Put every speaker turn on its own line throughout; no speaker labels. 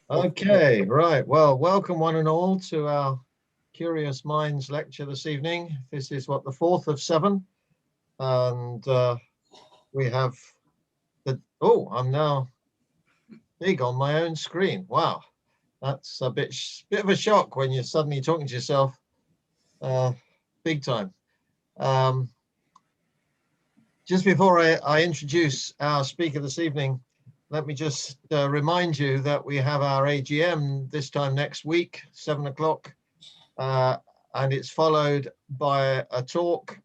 Okay, right. Well, welcome one and all to our Curious Minds lecture this evening. This is what, the 4th of 7, and we have I'm now big on my own screen. Wow, that's a bit of a shock when you're suddenly talking to yourself big time. Just before I introduce our speaker this evening, let me just remind you that we have our AGM this time next week, 7 o'clock, and it's followed by a talk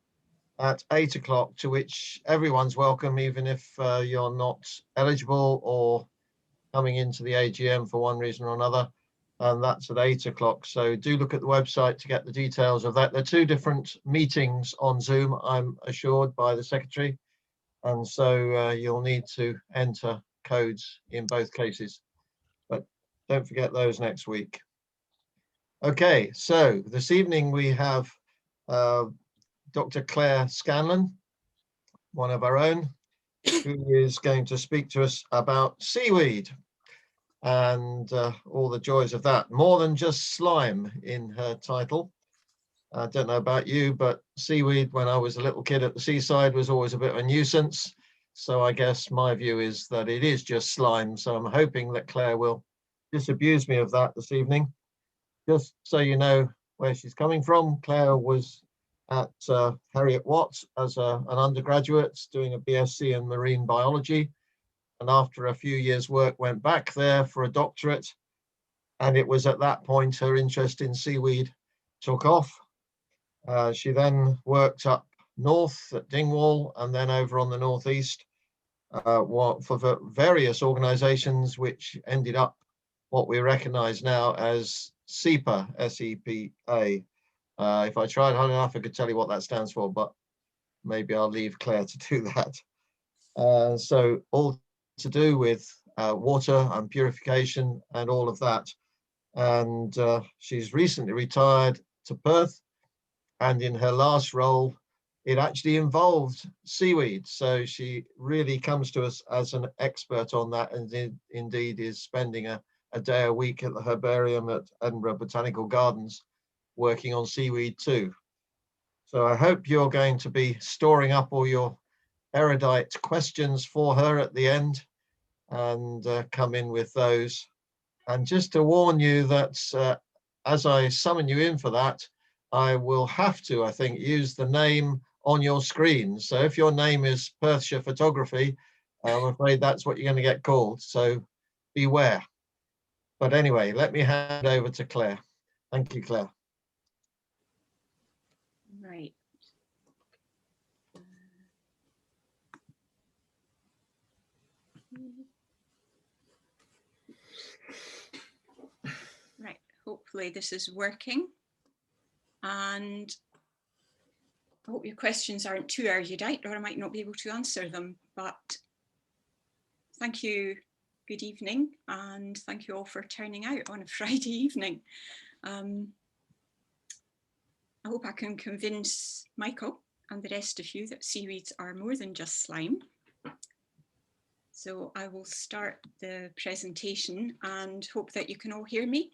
at 8 o'clock, to which everyone's welcome, even if you're not eligible or coming into the AGM for one reason or another. And that's at 8 o'clock. So do look at the website to get the details of that. There are 2 different meetings on Zoom, I'm assured by the secretary. And so you'll need to enter codes in both cases, but don't forget those next week. Okay, so this evening we have Dr. Clare Scanlon, one of our own, who is going to speak to us about seaweed and all the joys of that. More than just slime in her title. I don't know about you, but seaweed, when I was a little kid at the seaside, was always a bit of a nuisance. So I guess my view is that it is just slime. So I'm hoping that Claire will disabuse me of that this evening. Just so you know where she's coming from, Claire was at Heriot-Watt as an undergraduate doing a BSc in marine biology. And after a few years' work, went back there for a doctorate. And it was at that point her interest in seaweed took off. She then worked up north at Dingwall and then over on the northeast for various organizations, which ended up what we recognize now as SEPA, S-E-P-A. If I tried hard enough, I could tell you what that stands for, but maybe I'll leave Claire to do that. So all to do with water and purification and all of that. And she's recently retired to Perth. And in her last role, it actually involved seaweed. So she really comes to us as an expert on that, and indeed is spending a day a week at the herbarium at Edinburgh Botanical Gardens working on seaweed too. So I hope you're going to be storing up all your erudite questions for her at the end and come in with those. And just to warn you that as I summon you in for that, I will have to, I think, use the name on your screen. So if your name is Perthshire Photography, I'm afraid that's what you're going to get called. So beware. But anyway, let me hand over to Claire. Thank you, Claire.
Right. Right, hopefully this is working. And I hope your questions aren't too erudite, or I might not be able to answer them, but thank you, good evening, and thank you all for turning out on a Friday evening. I hope I can convince Michael and the rest of you that seaweeds are more than just slime. So I will start the presentation and hope that you can all hear me.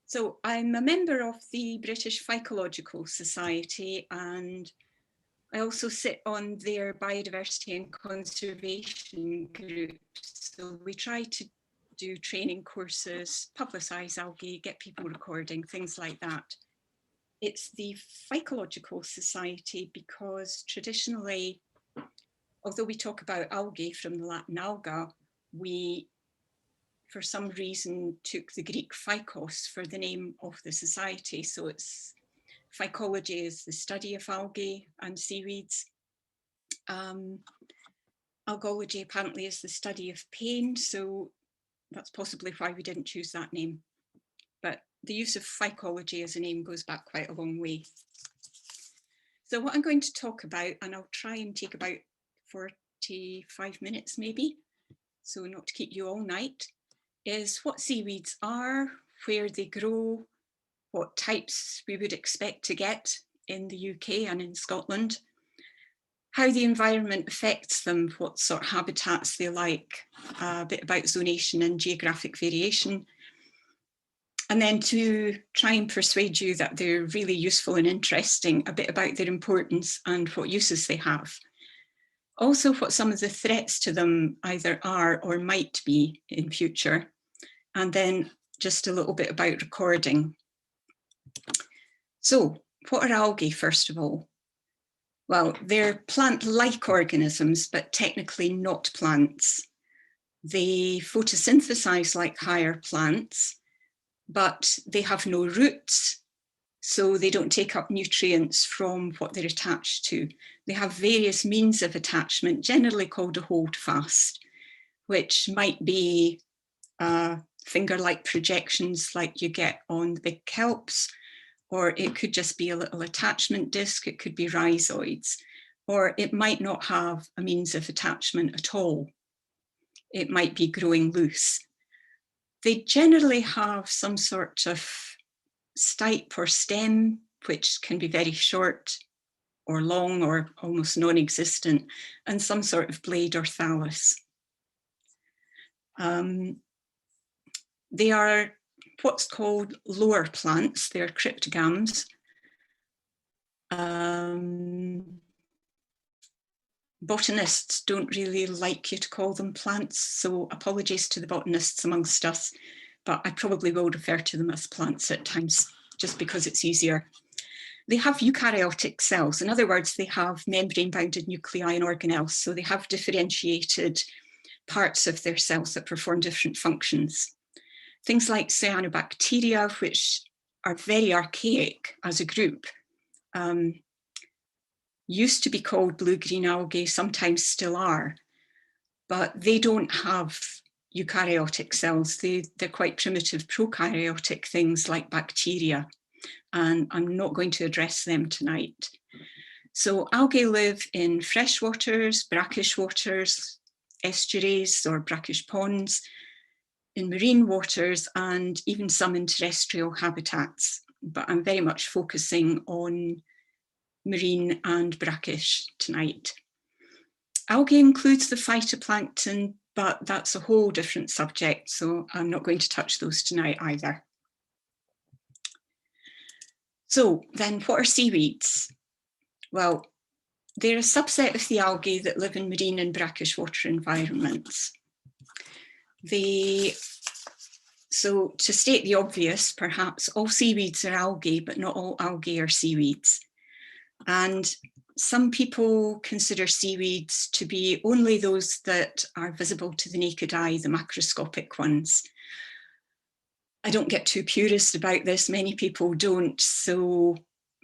So I'm a member of the British Phycological Society, and I also sit on their biodiversity and conservation group. So we try to do training courses, publicise algae, get people recording, things like that. It's the Phycological Society because traditionally, although we talk about algae from the Latin alga, we for some reason took the Greek phycos for the name of the society. So it's phycology is the study of algae and seaweeds. Algology apparently is the study of pain. So that's possibly why we didn't choose that name. But the use of phycology as a name goes back quite a long way. So what I'm going to talk about, and I'll try and take about 45 minutes maybe, so not to keep you all night, is what seaweeds are, where they grow, what types we would expect to get in the UK and in Scotland, how the environment affects them, what sort of habitats they like, a bit about zonation and geographic variation, and then to try and persuade you that they're really useful and interesting, a bit about their importance and what uses they have. Also, what some of the threats to them either are or might be in future, and then just a little bit about recording. So, what are algae, first of all? Well, they're plant-like organisms, but technically not plants. They photosynthesize like higher plants, but they have no roots, so they don't take up nutrients from what they're attached to. They have various means of attachment, generally called a holdfast, which might be finger-like projections like you get on the big kelps, or it could just be a little attachment disc, it could be rhizoids, or it might not have a means of attachment at all. It might be growing loose. They generally have some sort of stipe or stem, which can be very short or long or almost non-existent, and some sort of blade or thallus. They are what's called lower plants. They're cryptogams. Botanists don't really like you to call them plants, so apologies to the botanists amongst us, but I probably will refer to them as plants at times, just because it's easier. They have eukaryotic cells. In other words, they have membrane-bounded nuclei and organelles, so they have differentiated parts of their cells that perform different functions. Things like cyanobacteria, which are very archaic as a group, used to be called blue-green algae, sometimes still are, but they don't have eukaryotic cells. They're quite primitive prokaryotic things like bacteria, and I'm not going to address them tonight. So algae live in fresh waters, brackish waters, estuaries or brackish ponds, in marine waters, and even some in terrestrial habitats, but I'm very much focusing on marine and brackish tonight. Algae includes the phytoplankton, but that's a whole different subject, so I'm not going to touch those tonight either. So then, what are seaweeds? Well, they're a subset of the algae that live in marine and brackish water environments. So to state the obvious, perhaps, all seaweeds are algae, but not all algae are seaweeds. And some people consider seaweeds to be only those that are visible to the naked eye, the macroscopic ones. I don't get too purist about this, many people don't, so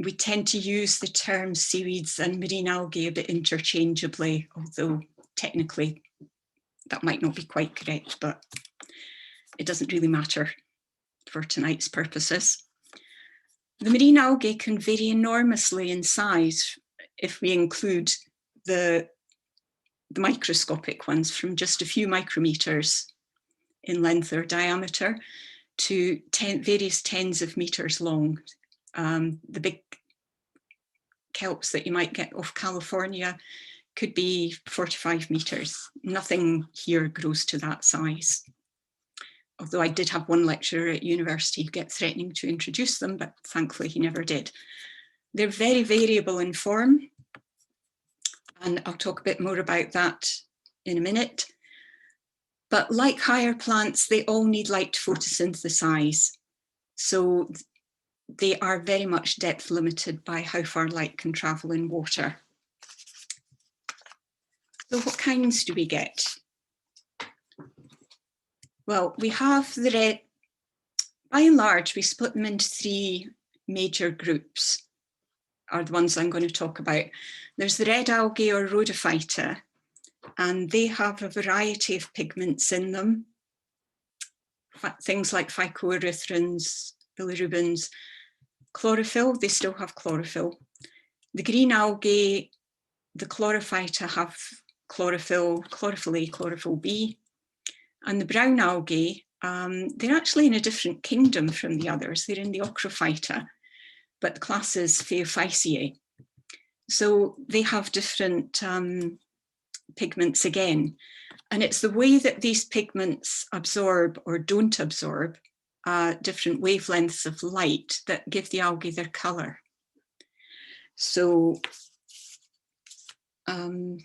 we tend to use the terms seaweeds and marine algae a bit interchangeably, although technically that might not be quite correct, but it doesn't really matter for tonight's purposes. The marine algae can vary enormously in size if we include the microscopic ones, from just a few micrometers in length or diameter to various tens of meters long. The big kelps that you might get off California could be 45 meters. Nothing here grows to that size. Although I did have one lecturer at university get threatening to introduce them, but thankfully he never did. They're very variable in form, and I'll talk a bit more about that in a minute. But like higher plants, they all need light to photosynthesize. So they are very much depth limited by how far light can travel in water. So what kinds do we get? Well, we have the red, by and large, we split them into three major groups, are the ones I'm going to talk about. There's the red algae or rhodophyta, and they have a variety of pigments in them. Things like phycoerythrins, bilirubins, chlorophyll, they still have chlorophyll. The green algae, the chlorophyta have chlorophyll, chlorophyll A, chlorophyll B. And the brown algae, they're actually in a different kingdom from the others. They're in the Ochrophyta, but the class is Phaeophyceae. So they have different pigments again. And it's the way that these pigments absorb or don't absorb different wavelengths of light that give the algae their colour. So the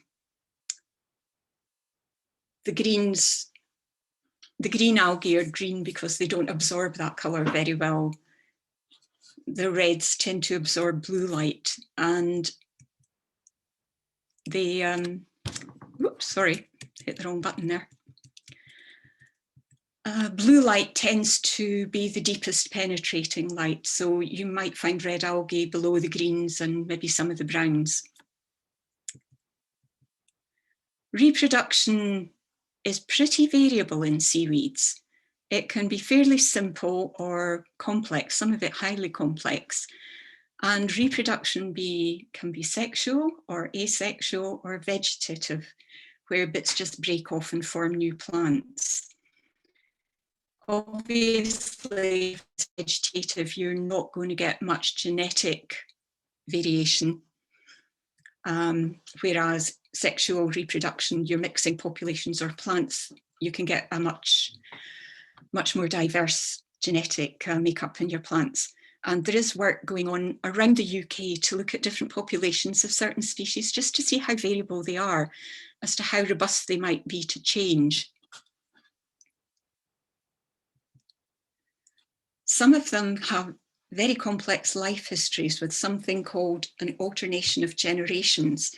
green algae are green because they don't absorb that colour very well. The reds tend to absorb blue light, and they, whoops, sorry, hit the wrong button there. Blue light tends to be the deepest penetrating light, so you might find red algae below the greens and maybe some of the browns. Reproduction is pretty variable in seaweeds. It can be fairly simple or complex, some of it highly complex. And reproduction can be sexual or asexual or vegetative, where bits just break off and form new plants. Obviously, if it's vegetative, you're not going to get much genetic variation. Whereas sexual reproduction, you're mixing populations or plants, you can get a much more diverse genetic makeup in your plants. And there is work going on around the UK to look at different populations of certain species just to see how variable they are, as to how robust they might be to change. Some of them have very complex life histories with something called an alternation of generations.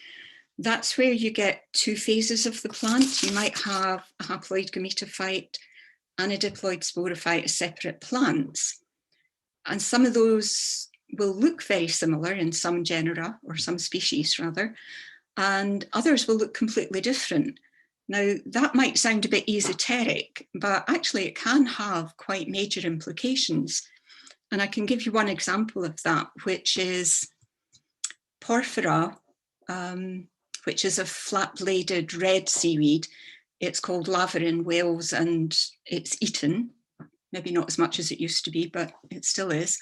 That's where you get two phases of the plant. You might have a haploid gametophyte and a diploid sporophyte as separate plants. And some of those will look very similar in some genera, or some species rather, and others will look completely different. Now, that might sound a bit esoteric, but actually it can have quite major implications. And I can give you one example of that, which is Porphyra, which is a flat-bladed red seaweed. It's called laver in Wales and it's eaten, maybe not as much as it used to be, but it still is.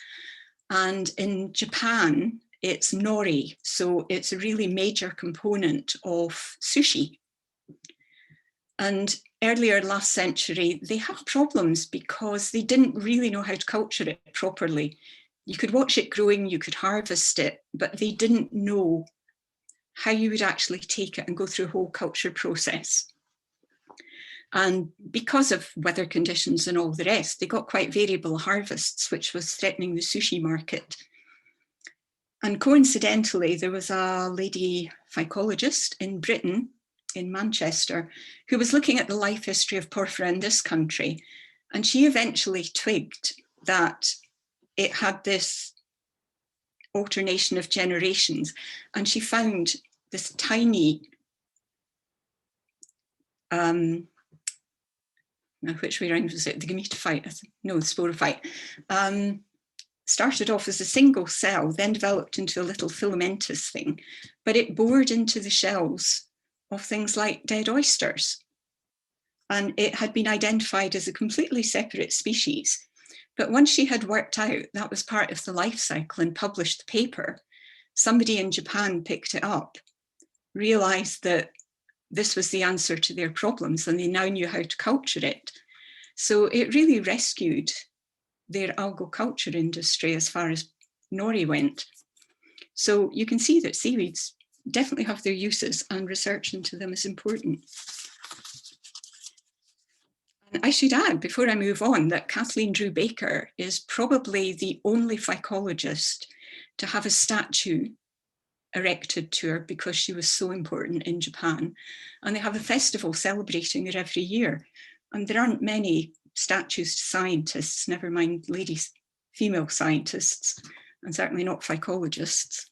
And in Japan, it's nori, so it's a really major component of sushi. And earlier last century, they had problems because they didn't really know how to culture it properly. You could watch it growing, you could harvest it, but they didn't know how you would actually take it and go through a whole culture process. And because of weather conditions and all the rest, they got quite variable harvests, which was threatening the sushi market. And coincidentally, there was a lady phycologist in Britain, in Manchester, who was looking at the life history of Porphyra in this country. And she eventually twigged that it had this alternation of generations. And she found this tiny, now which way around was it? The gametophyte? No, the sporophyte. Started off as a single cell, then developed into a little filamentous thing, but it bored into the shells of things like dead oysters. And it had been identified as a completely separate species. But once she had worked out that was part of the life cycle and published the paper, somebody in Japan picked it up, realized that this was the answer to their problems, and they now knew how to culture it. So it really rescued their algal culture industry as far as nori went. So you can see that seaweeds definitely have their uses, and research into them is important. And I should add, before I move on, that Kathleen Drew Baker is probably the only phycologist to have a statue erected to her because she was so important in Japan. And they have a festival celebrating her every year. And there aren't many statues to scientists, never mind ladies, female scientists, and certainly not phycologists.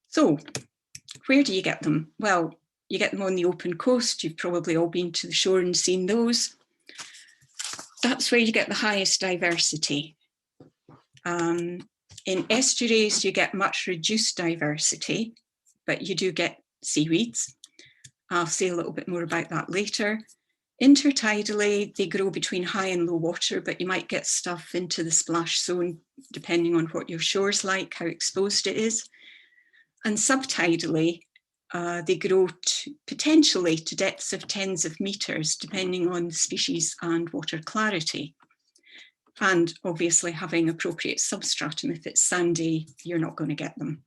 So where do you get them? Well, you get them on the open coast. You've probably all been to the shore and seen those. That's where you get the highest diversity. In estuaries, you get much reduced diversity, but you do get seaweeds. I'll say a little bit more about that later. Intertidally, they grow between high and low water, but you might get stuff into the splash zone, depending on what your shore's like, how exposed it is. And subtidally, they grow potentially to depths of tens of meters, depending on the species and water clarity. And obviously having appropriate substratum. If it's sandy, you're not going to get them.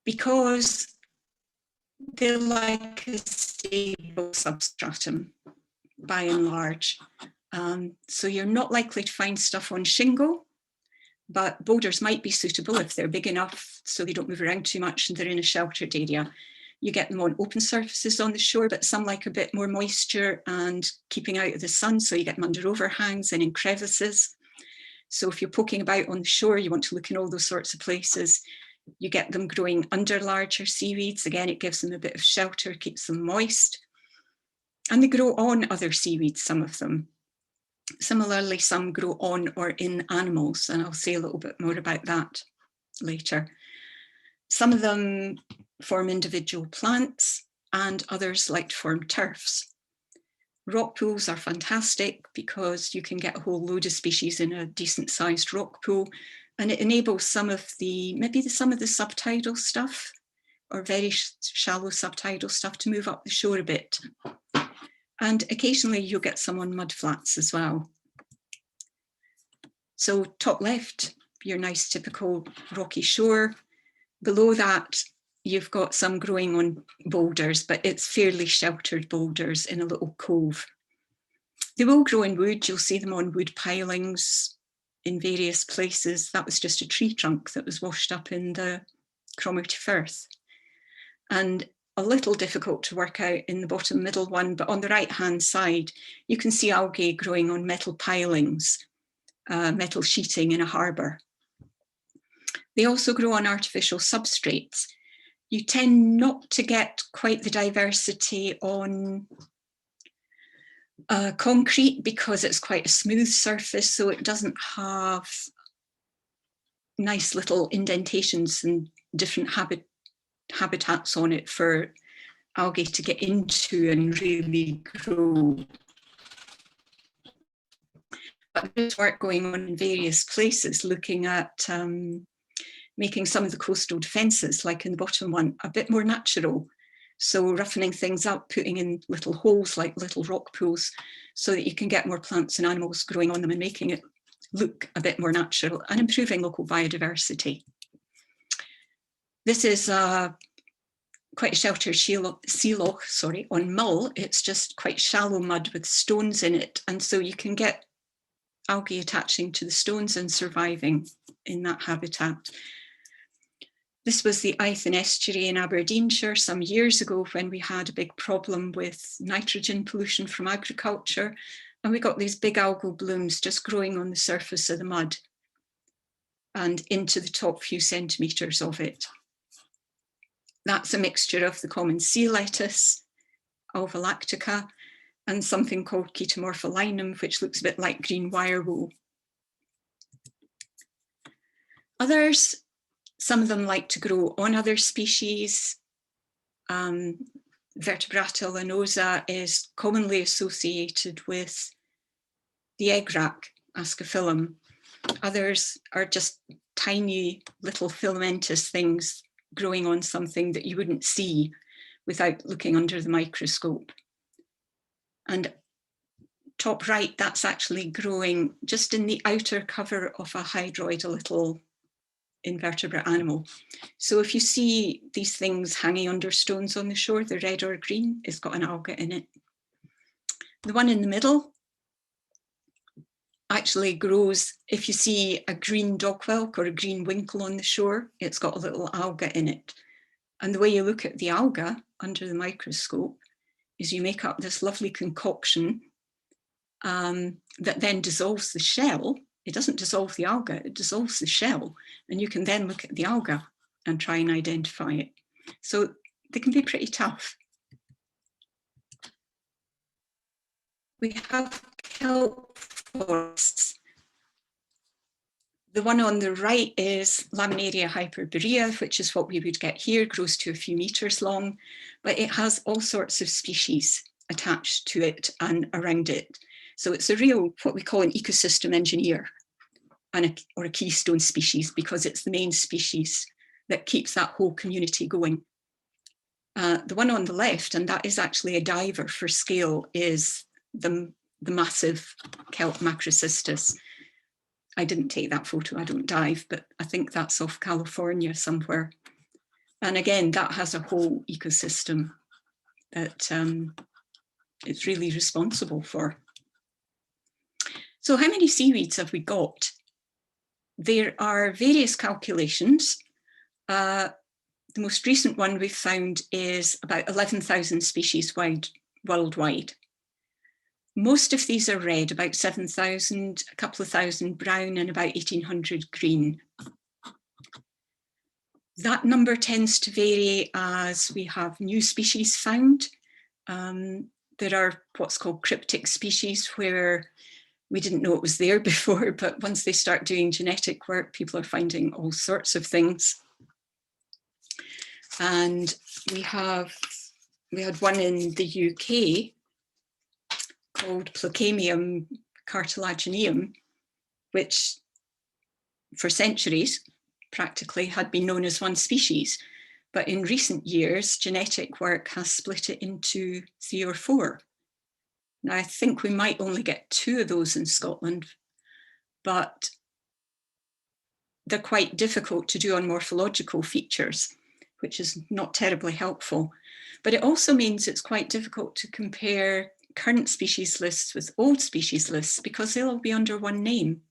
Because they like a stable substratum, by and large. So you're not likely to find stuff on shingle, but boulders might be suitable if they're big enough so they don't move around too much and they're in a sheltered area. You get them on open surfaces on the shore, but some like a bit more moisture and keeping out of the sun, so you get them under overhangs and in crevices. So if you're poking about on the shore, you want to look in all those sorts of places. You get them growing under larger seaweeds. Again, it gives them a bit of shelter, keeps them moist. And they grow on other seaweeds, some of them. Similarly, some grow on or in animals, and I'll say a little bit more about that later. Some of them form individual plants, and others like to form turfs. Rock pools are fantastic because you can get a whole load of species in a decent sized rock pool, and it enables some of the, maybe some of the subtidal stuff or very shallow subtidal stuff to move up the shore a bit. And occasionally you'll get some on mudflats as well. So top left, your nice typical rocky shore. Below that, you've got some growing on boulders, but it's fairly sheltered boulders in a little cove. They will grow in wood. You'll see them on wood pilings in various places. That was just a tree trunk that was washed up in the Cromarty Firth. And a little difficult to work out in the bottom middle one, but on the right-hand side, you can see algae growing on metal pilings, metal sheeting in a harbour. They also grow on artificial substrates. You tend not to get quite the diversity on concrete because it's quite a smooth surface, so it doesn't have nice little indentations and different habitats on it for algae to get into and really grow. But there's work going on in various places looking at making some of the coastal defences, like in the bottom one, a bit more natural. So roughening things up, putting in little holes like little rock pools so that you can get more plants and animals growing on them and making it look a bit more natural and improving local biodiversity. This is quite a sheltered sea loch, on Mull. It's just quite shallow mud with stones in it. And so you can get algae attaching to the stones and surviving in that habitat. This was the Eithne estuary in Aberdeenshire some years ago when we had a big problem with nitrogen pollution from agriculture. And we got these big algal blooms just growing on the surface of the mud and into the top few centimetres of it. That's a mixture of the common sea lettuce, Alva lactica, and something called Chetomorpholinum, which looks a bit like green wire wool. Others, some of them like to grow on other species. Vertebrata lanosa is commonly associated with the egg-rack, Ascophyllum. Others are just tiny little filamentous things growing on something that you wouldn't see without looking under the microscope. And top right, that's actually growing just in the outer cover of a hydroid, a little invertebrate animal. So if you see these things hanging under stones on the shore, they're red or green, it's got an alga in it. The one in the middle actually grows, if you see a green dogwhelk or a green winkle on the shore, it's got a little alga in it. And the way you look at the alga under the microscope is you make up this lovely concoction that then dissolves the shell. It doesn't dissolve the alga, it dissolves the shell. And you can then look at the alga and try and identify it. So they can be pretty tough. We have kelp forests. The one on the right is Laminaria hyperborea, which is what we would get here, grows to a few meters long, but it has all sorts of species attached to it and around it. So it's a real, what we call an ecosystem engineer. or a keystone species, because it's the main species that keeps that whole community going. The one on the left, and that is actually a diver for scale, is the massive kelp Macrocystus. I didn't take that photo, I don't dive, but I think that's off California somewhere. And again, that has a whole ecosystem that it's really responsible for. So how many seaweeds have we got? There are various calculations. The most recent one we've found is about 11,000 species worldwide. Most of these are red, about 7,000, a couple of thousand brown, and about 1,800 green. That number tends to vary as we have new species found. There are what's called cryptic species, where we didn't know it was there before, but once they start doing genetic work, people are finding all sorts of things. And we had one in the UK called Placamium cartilagineum, which for centuries practically had been known as one species. But in recent years, genetic work has split it into 3 or 4. Now, I think we might only get 2 of those in Scotland, but they're quite difficult to do on morphological features, which is not terribly helpful. But it also means it's quite difficult to compare current species lists with old species lists, because they'll all be under one name.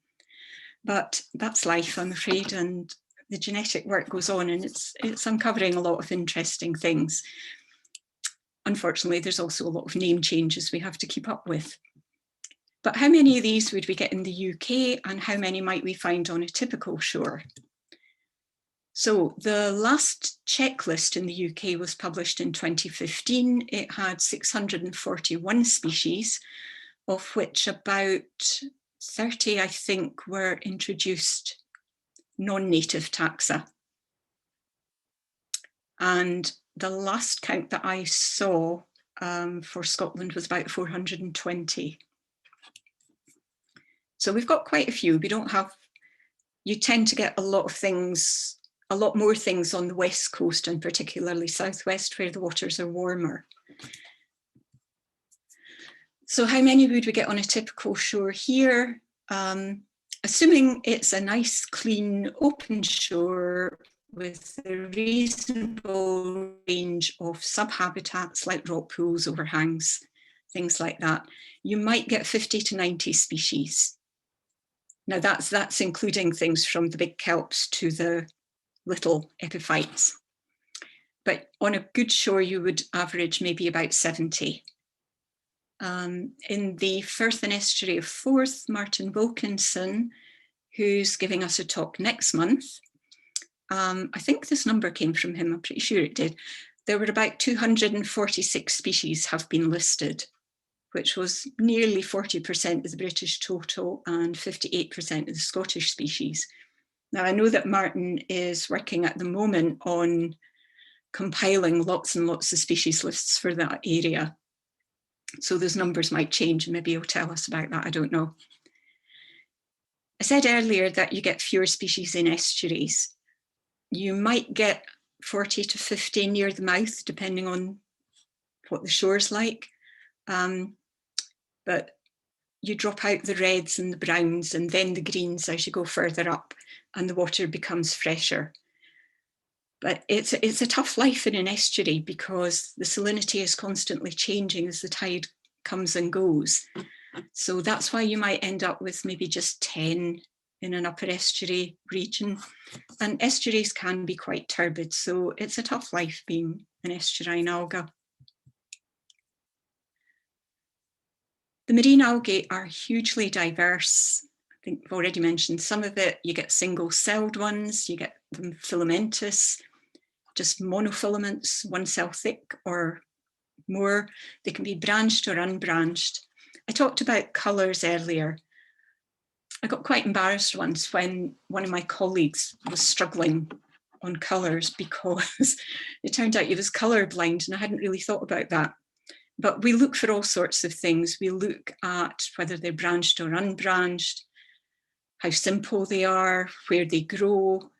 But that's life, I'm afraid, and the genetic work goes on, and it's uncovering a lot of interesting things. Unfortunately, there's also a lot of name changes we have to keep up with. But how many of these would we get in the UK, and how many might we find on a typical shore? So the last checklist in the UK was published in 2015. It had 641 species, of which about 30, I think, were introduced non-native taxa. And the last count that I saw for Scotland was about 420. So we've got quite a few. We don't have, you tend to get a lot of things, a lot more things on the west coast, and particularly southwest, where the waters are warmer. So how many would we get on a typical shore here? Assuming it's a nice, clean, open shore with a reasonable range of subhabitats like rock pools, overhangs, things like that, you might get 50 to 90 species. Now that's including things from the big kelps to the little epiphytes. But on a good shore, you would average maybe about 70. In the Firth and Estuary of Forth, Martin Wilkinson, who's giving us a talk next month, I think this number came from him, I'm pretty sure it did. There were about 246 species have been listed, which was nearly 40% of the British total and 58% of the Scottish species. Now, I know that Martin is working at the moment on compiling lots and lots of species lists for that area. So those numbers might change, and maybe he'll tell us about that, I don't know. I said earlier that you get fewer species in estuaries. You might get 40 to 50 near the mouth, depending on what the shore's like. But you drop out the reds and the browns and then the greens as you go further up, and the water becomes fresher. But it's a tough life in an estuary, because the salinity is constantly changing as the tide comes and goes. So that's why you might end up with maybe just 10 in an upper estuary region. And estuaries can be quite turbid, so it's a tough life being an estuarine alga. The marine algae are hugely diverse. I think I've already mentioned some of it. You get single-celled ones, you get them filamentous, just monofilaments, 1 cell thick or more. They can be branched or unbranched. I talked about colours earlier. I got quite embarrassed once when one of my colleagues was struggling on colours, because it turned out he was colourblind, and I hadn't really thought about that. But we look for all sorts of things. We look at whether they're branched or unbranched. how simple they are, where they grow,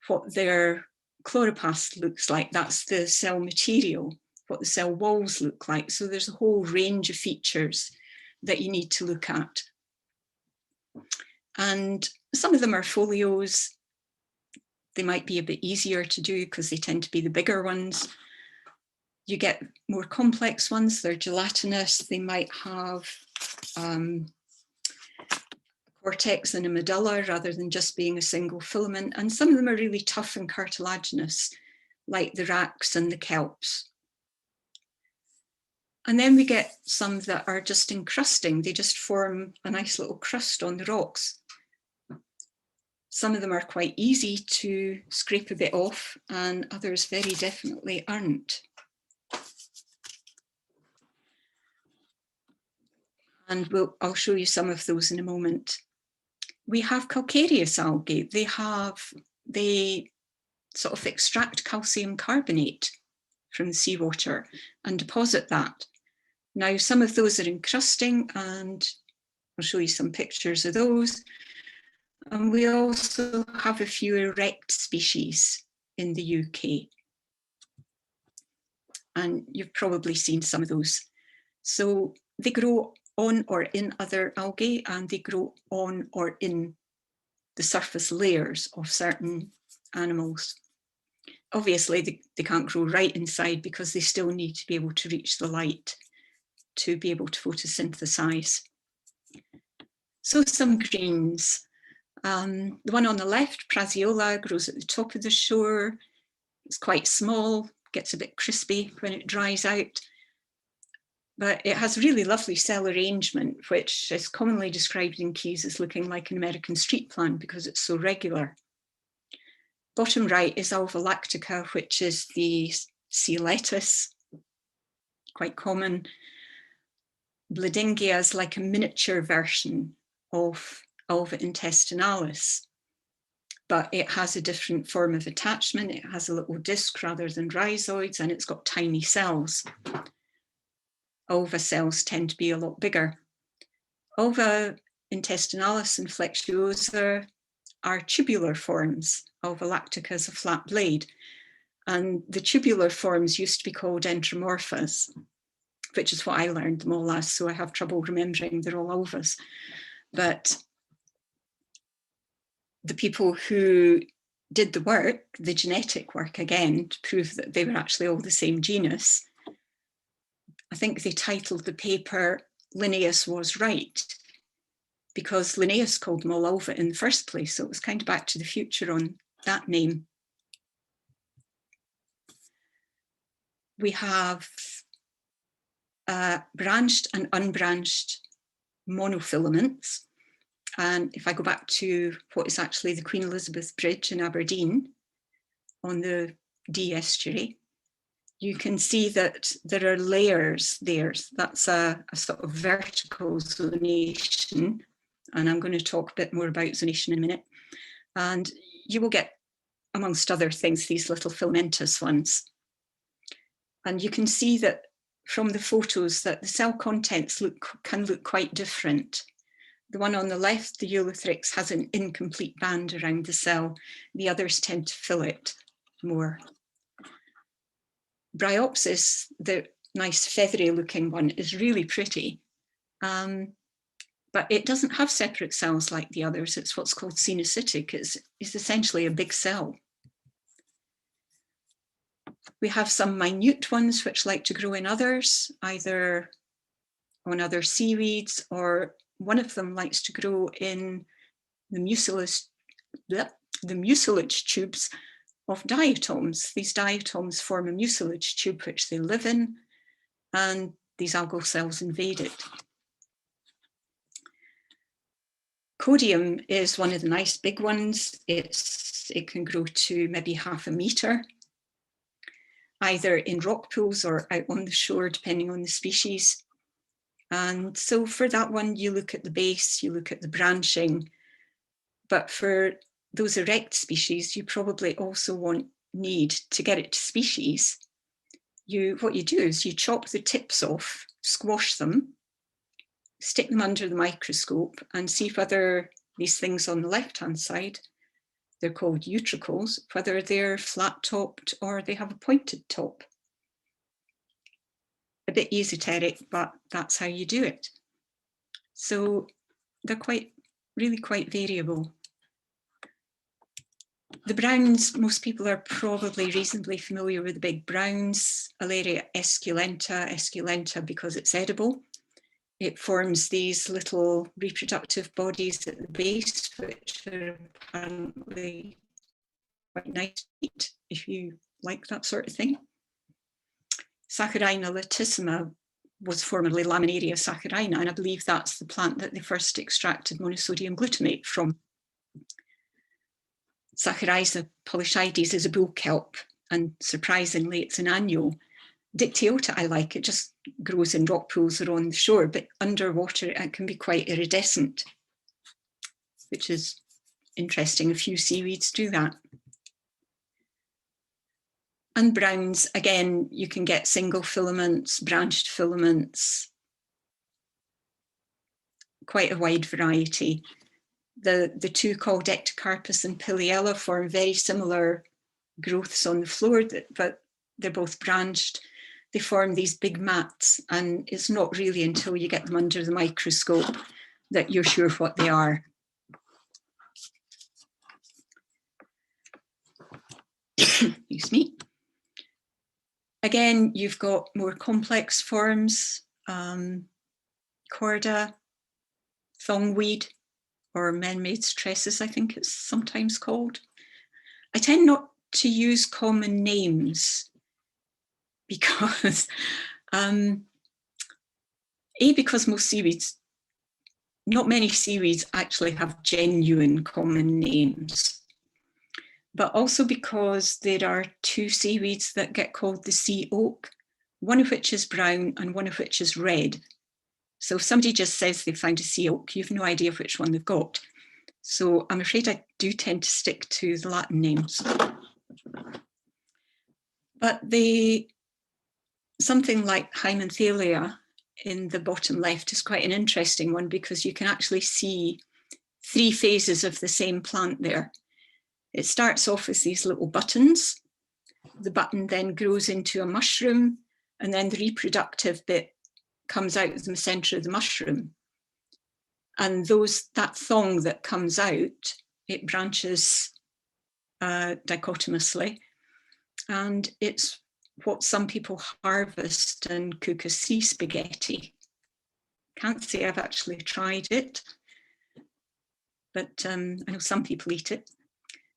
what their chloroplast looks like. That's the cell material, what the cell walls look like. So there's a whole range of features that you need to look at. And some of them are folios. They might be a bit easier to do because they tend to be the bigger ones. You get more complex ones, they're gelatinous. They might have cortex and a medulla rather than just being a single filament. And some of them are really tough and cartilaginous, like the racks and the kelps. And then we get some that are just encrusting. They just form a nice little crust on the rocks. Some of them are quite easy to scrape a bit off, and others very definitely aren't. And I'll show you some of those in a moment. We have calcareous algae. They sort of extract calcium carbonate from the seawater and deposit that. Now, some of those are encrusting, and I'll show you some pictures of those. And we also have a few erect species in the UK. And you've probably seen some of those. So they grow on or in other algae, and they grow on or in the surface layers of certain animals. Obviously, they can't grow right inside because they still need to be able to reach the light to be able to photosynthesize. So some greens. The one on the left, Prasiola, grows at the top of the shore. It's quite small, gets a bit crispy when it dries out. But it has really lovely cell arrangement, which is commonly described in Keys as looking like an American street plant because it's so regular. Bottom right is Alva lactica, which is the sea lettuce, quite common. Bladingia is like a miniature version of Alva intestinalis, but it has a different form of attachment. It has a little disc rather than rhizoids, and it's got tiny cells. Alva cells tend to be a lot bigger. Alva intestinalis and flexuosa are tubular forms. Alva lactica is a flat blade. And the tubular forms used to be called enteromorphas, which is what I learned them all as, so I have trouble remembering they're all alvas. But the people who did the work, the genetic work again, to prove that they were actually all the same genus, I think they titled the paper Linnaeus Was Right, because Linnaeus called them all alva in the first place. So it was kind of back to the future on that name. We have branched and unbranched monofilaments. And if I go back to what is actually the Queen Elizabeth Bridge in Aberdeen on the Dee estuary, you can see that there are layers there. That's a sort of vertical zonation. And I'm going to talk a bit more about zonation in a minute. And you will get, amongst other things, these little filamentous ones. And you can see that from the photos that the cell contents can look quite different. The one on the left, the Eulothrix, has an incomplete band around the cell. The others tend to fill it more. Bryopsis, the nice feathery looking one, is really pretty, but it doesn't have separate cells like the others. It's what's called cenocytic. It's essentially a big cell. We have some minute ones which like to grow in others, either on other seaweeds, or one of them likes to grow in the mucilage tubes of diatoms. These diatoms form a mucilage tube which they live in, and these algal cells invade it. Codium is one of the nice big ones. It can grow to maybe 0.5 meter, either in rock pools or out on the shore, depending on the species. And so for that one, you look at the base, you look at the branching, but for those erect species, you probably also need to get it to species. What you do is you chop the tips off, squash them, stick them under the microscope and see whether these things on the left-hand side, they're called utricles, whether they're flat-topped or they have a pointed top. A bit esoteric, but that's how you do it. So they're really quite variable. The browns, most people are probably reasonably familiar with the big browns, Alleria Esculenta because it's edible. It forms these little reproductive bodies at the base, which are apparently quite nice to eat if you like that sort of thing. Saccharina latissima was formerly Laminaria saccharina, and I believe that's the plant that they first extracted monosodium glutamate from. Saccharina polyschides is a bull kelp, and surprisingly, it's an annual. Dictyota, I like, it just grows in rock pools or on the shore, but underwater it can be quite iridescent, which is interesting. A few seaweeds do that. And browns, again, you can get single filaments, branched filaments, quite a wide variety. The two called Ectocarpus and Piliella form very similar growths on the floor, but they're both branched. They form these big mats, and it's not really until you get them under the microscope that you're sure what they are. Excuse me. Again, you've got more complex forms, corda, thongweed, or man-made tresses, I think it's sometimes called. I tend not to use common names because, because most seaweeds, not many seaweeds actually have genuine common names, but also because there are two seaweeds that get called the sea oak, one of which is brown and one of which is red. So if somebody just says they found a sea oak, you've no idea which one they've got. So I'm afraid I do tend to stick to the Latin names. But something like Hymenthalia in the bottom left is quite an interesting one because you can actually see three phases of the same plant there. It starts off as these little buttons. The button then grows into a mushroom, and then the reproductive bit comes out of the center of the mushroom. And that thong that comes out, it branches dichotomously. And it's what some people harvest and cook as sea spaghetti. Can't say I've actually tried it, but I know some people eat it.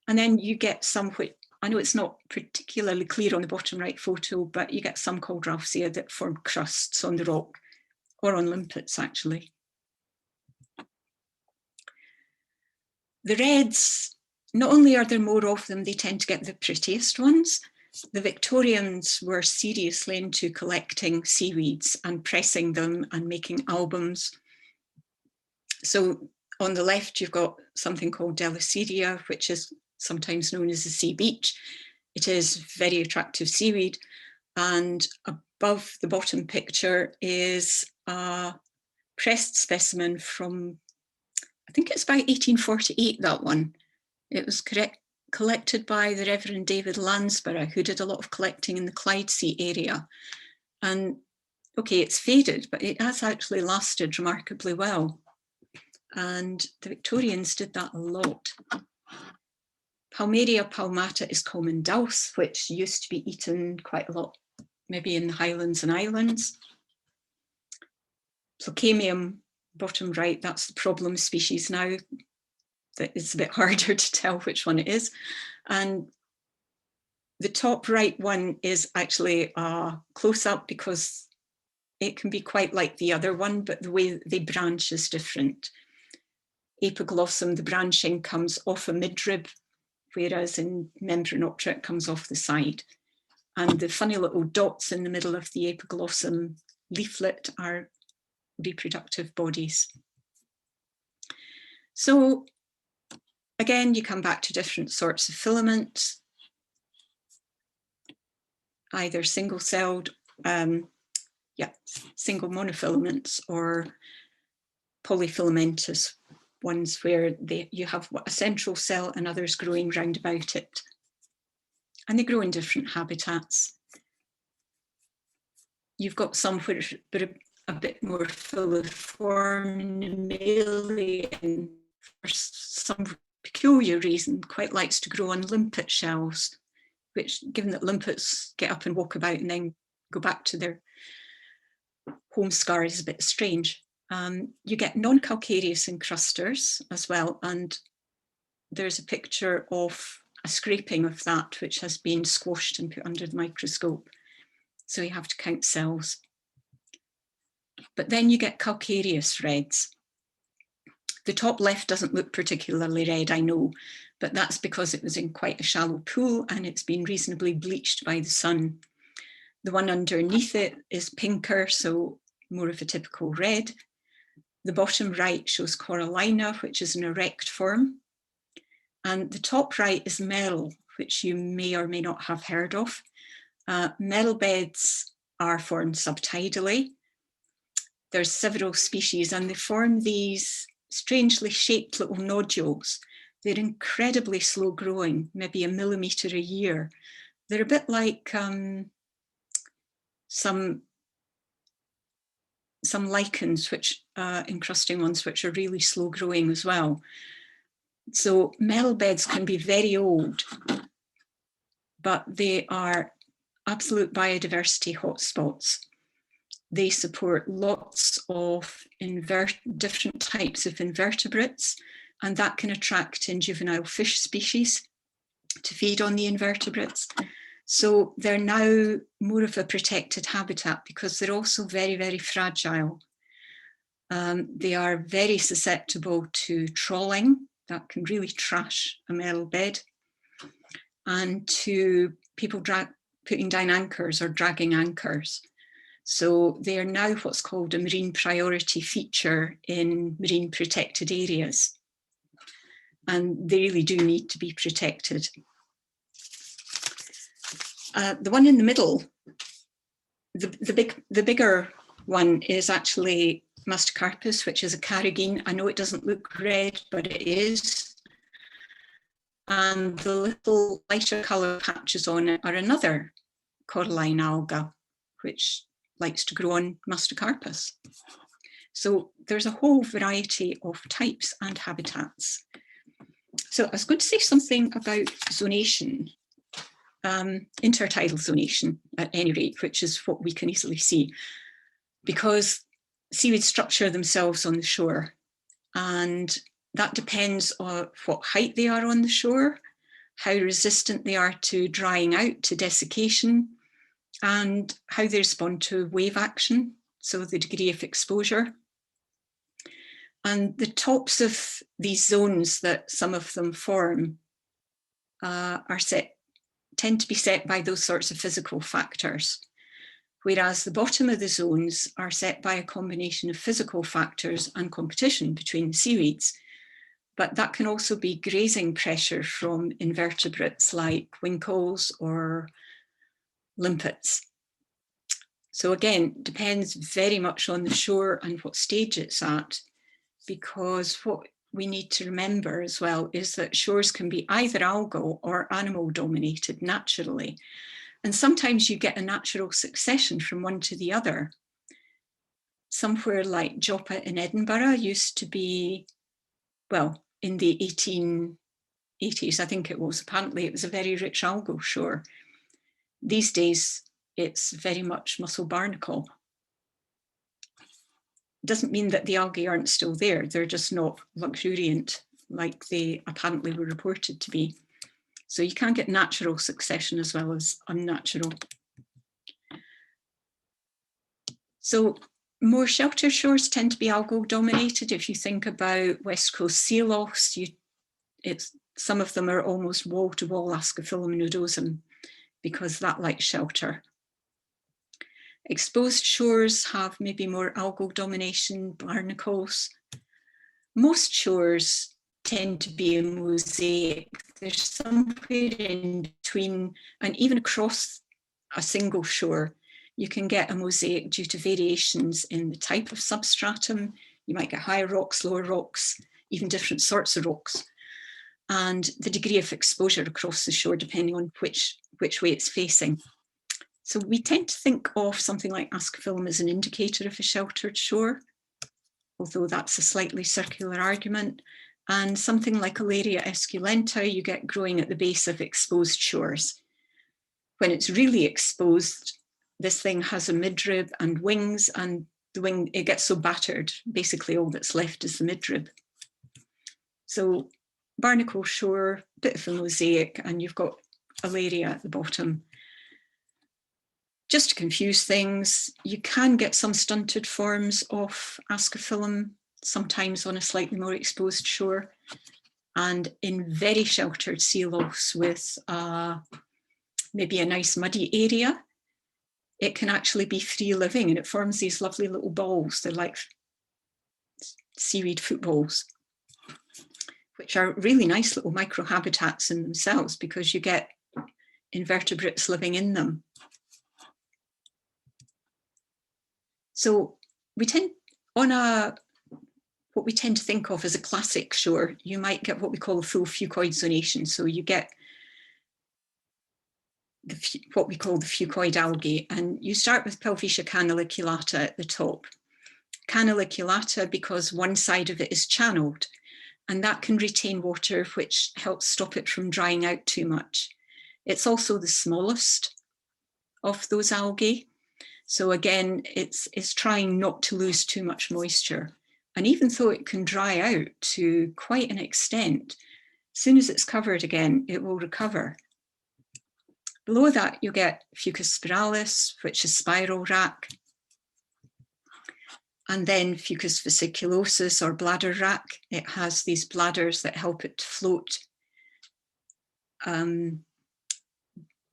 And then you get some, which I know it's not particularly clear on the bottom right photo, but you get some called Ralphsia that form crusts on the rock, or on limpets actually. The reds, not only are there more of them, they tend to get the prettiest ones. The Victorians were seriously into collecting seaweeds and pressing them and making albums. So on the left, you've got something called Delicidia, which is sometimes known as the sea beach. It is very attractive seaweed. And above the bottom picture is a pressed specimen from, I think it's about 1848, that one. It was collected by the Reverend David Lansborough, who did a lot of collecting in the Clydesea area. And okay, it's faded, but it has actually lasted remarkably well. And the Victorians did that a lot. Palmaria palmata is common dulse, which used to be eaten quite a lot, maybe in the Highlands and Islands. Plocamium, bottom right, that's the problem species now. That it's a bit harder to tell which one it is. And the top right one is actually a close-up because it can be quite like the other one, but the way they branch is different. Apiglossum, the branching comes off a midrib, whereas in Membranoptera it comes off the side. And the funny little dots in the middle of the apiglossum leaflet are reproductive bodies. So again, you come back to different sorts of filaments, either single-celled, single monofilaments, or polyfilamentous ones where you have a central cell and others growing round about it. And they grow in different habitats. You've got some which are a bit more filiform, mammalian, for some peculiar reason, quite likes to grow on limpet shells, which, given that limpets get up and walk about and then go back to their home scar, is a bit strange. You get non-calcareous encrusters as well, and there's a picture of a scraping of that which has been squashed and put under the microscope. So you have to count cells. But then you get calcareous reds. The top left doesn't look particularly red, I know, but that's because it was in quite a shallow pool and it's been reasonably bleached by the sun. The one underneath it is pinker, so more of a typical red. The bottom right shows corallina, which is an erect form. And the top right is merle, which you may or may not have heard of. Merle beds are formed subtidally. There's several species and they form these strangely shaped little nodules. They're incredibly slow growing, maybe a millimetre a year. They're a bit like some lichens, which encrusting ones, which are really slow growing as well. So merle beds can be very old, but they are absolute biodiversity hotspots. They support lots of different types of invertebrates, and that can attract in juvenile fish species to feed on the invertebrates. So they're now more of a protected habitat because they're also very, very fragile. They are very susceptible to trawling. That can really trash a merle bed, and to people putting down anchors or dragging anchors. So they are now what's called a marine priority feature in marine protected areas. And they really do need to be protected. The one in the middle, the bigger one is actually Macrocystus, which is a carrageen. I know it doesn't look red, but it is. And the little lighter colour patches on it are another coralline alga, which likes to grow on Macrocystus. So there's a whole variety of types and habitats. So I was going to say something about zonation, intertidal zonation at any rate, which is what we can easily see, because seaweeds structure themselves on the shore, and that depends on what height they are on the shore, how resistant they are to drying out, to desiccation, and how they respond to wave action, so the degree of exposure. And the tops of these zones that some of them form tend to be set by those sorts of physical factors, whereas the bottom of the zones are set by a combination of physical factors and competition between the seaweeds. But that can also be grazing pressure from invertebrates like winkles or limpets. So again, depends very much on the shore and what stage it's at, because what we need to remember as well is that shores can be either algal or animal dominated naturally. And sometimes you get a natural succession from one to the other. Somewhere like Joppa in Edinburgh used to be, well, in the 1880s, I think it was, apparently it was a very rich algal shore. These days, it's very much mussel barnacle. Doesn't mean that the algae aren't still there. They're just not luxuriant like they apparently were reported to be. So you can get natural succession as well as unnatural. So more sheltered shores tend to be algal dominated. If you think about West Coast sea lochs, some of them are almost wall-to-wall Ascophyllum nodosum because that likes shelter. Exposed shores have maybe more algal domination, barnacles. Most shores tend to be a mosaic. There's somewhere in between, and even across a single shore, you can get a mosaic due to variations in the type of substratum. You might get higher rocks, lower rocks. even different sorts of rocks, and the degree of exposure across the shore depending on which way it's facing. So we tend to think of something like Ascophyllum as an indicator of a sheltered shore, although that's a slightly circular argument. And something like Alleria Esculenta you get growing at the base of exposed shores. When it's really exposed, this thing has a midrib and wings, and the wing, it gets so battered, basically all that's left is the midrib. So barnacle shore, bit of a mosaic, and you've got Alleria at the bottom. Just to confuse things, you can get some stunted forms of Ascophyllum, sometimes on a slightly more exposed shore, and in very sheltered sea lochs with maybe a nice muddy area, it can actually be free living, and it forms these lovely little balls. They're like seaweed footballs, which are really nice little microhabitats in themselves because you get invertebrates living in them. So we tend, on what we tend to think of as a classic shore, you might get what we call a full fucoid zonation. So you get what we call the fucoid algae, and you start with Pelvicia canaliculata at the top. Canaliculata because one side of it is channeled, and that can retain water, which helps stop it from drying out too much. It's also the smallest of those algae. So again, it's trying not to lose too much moisture. And even though it can dry out to quite an extent, as soon as it's covered again, it will recover. Below that, you get Fucus spiralis, which is spiral rack. And then Fucus vesiculosus, or bladder rack. It has these bladders that help it to float.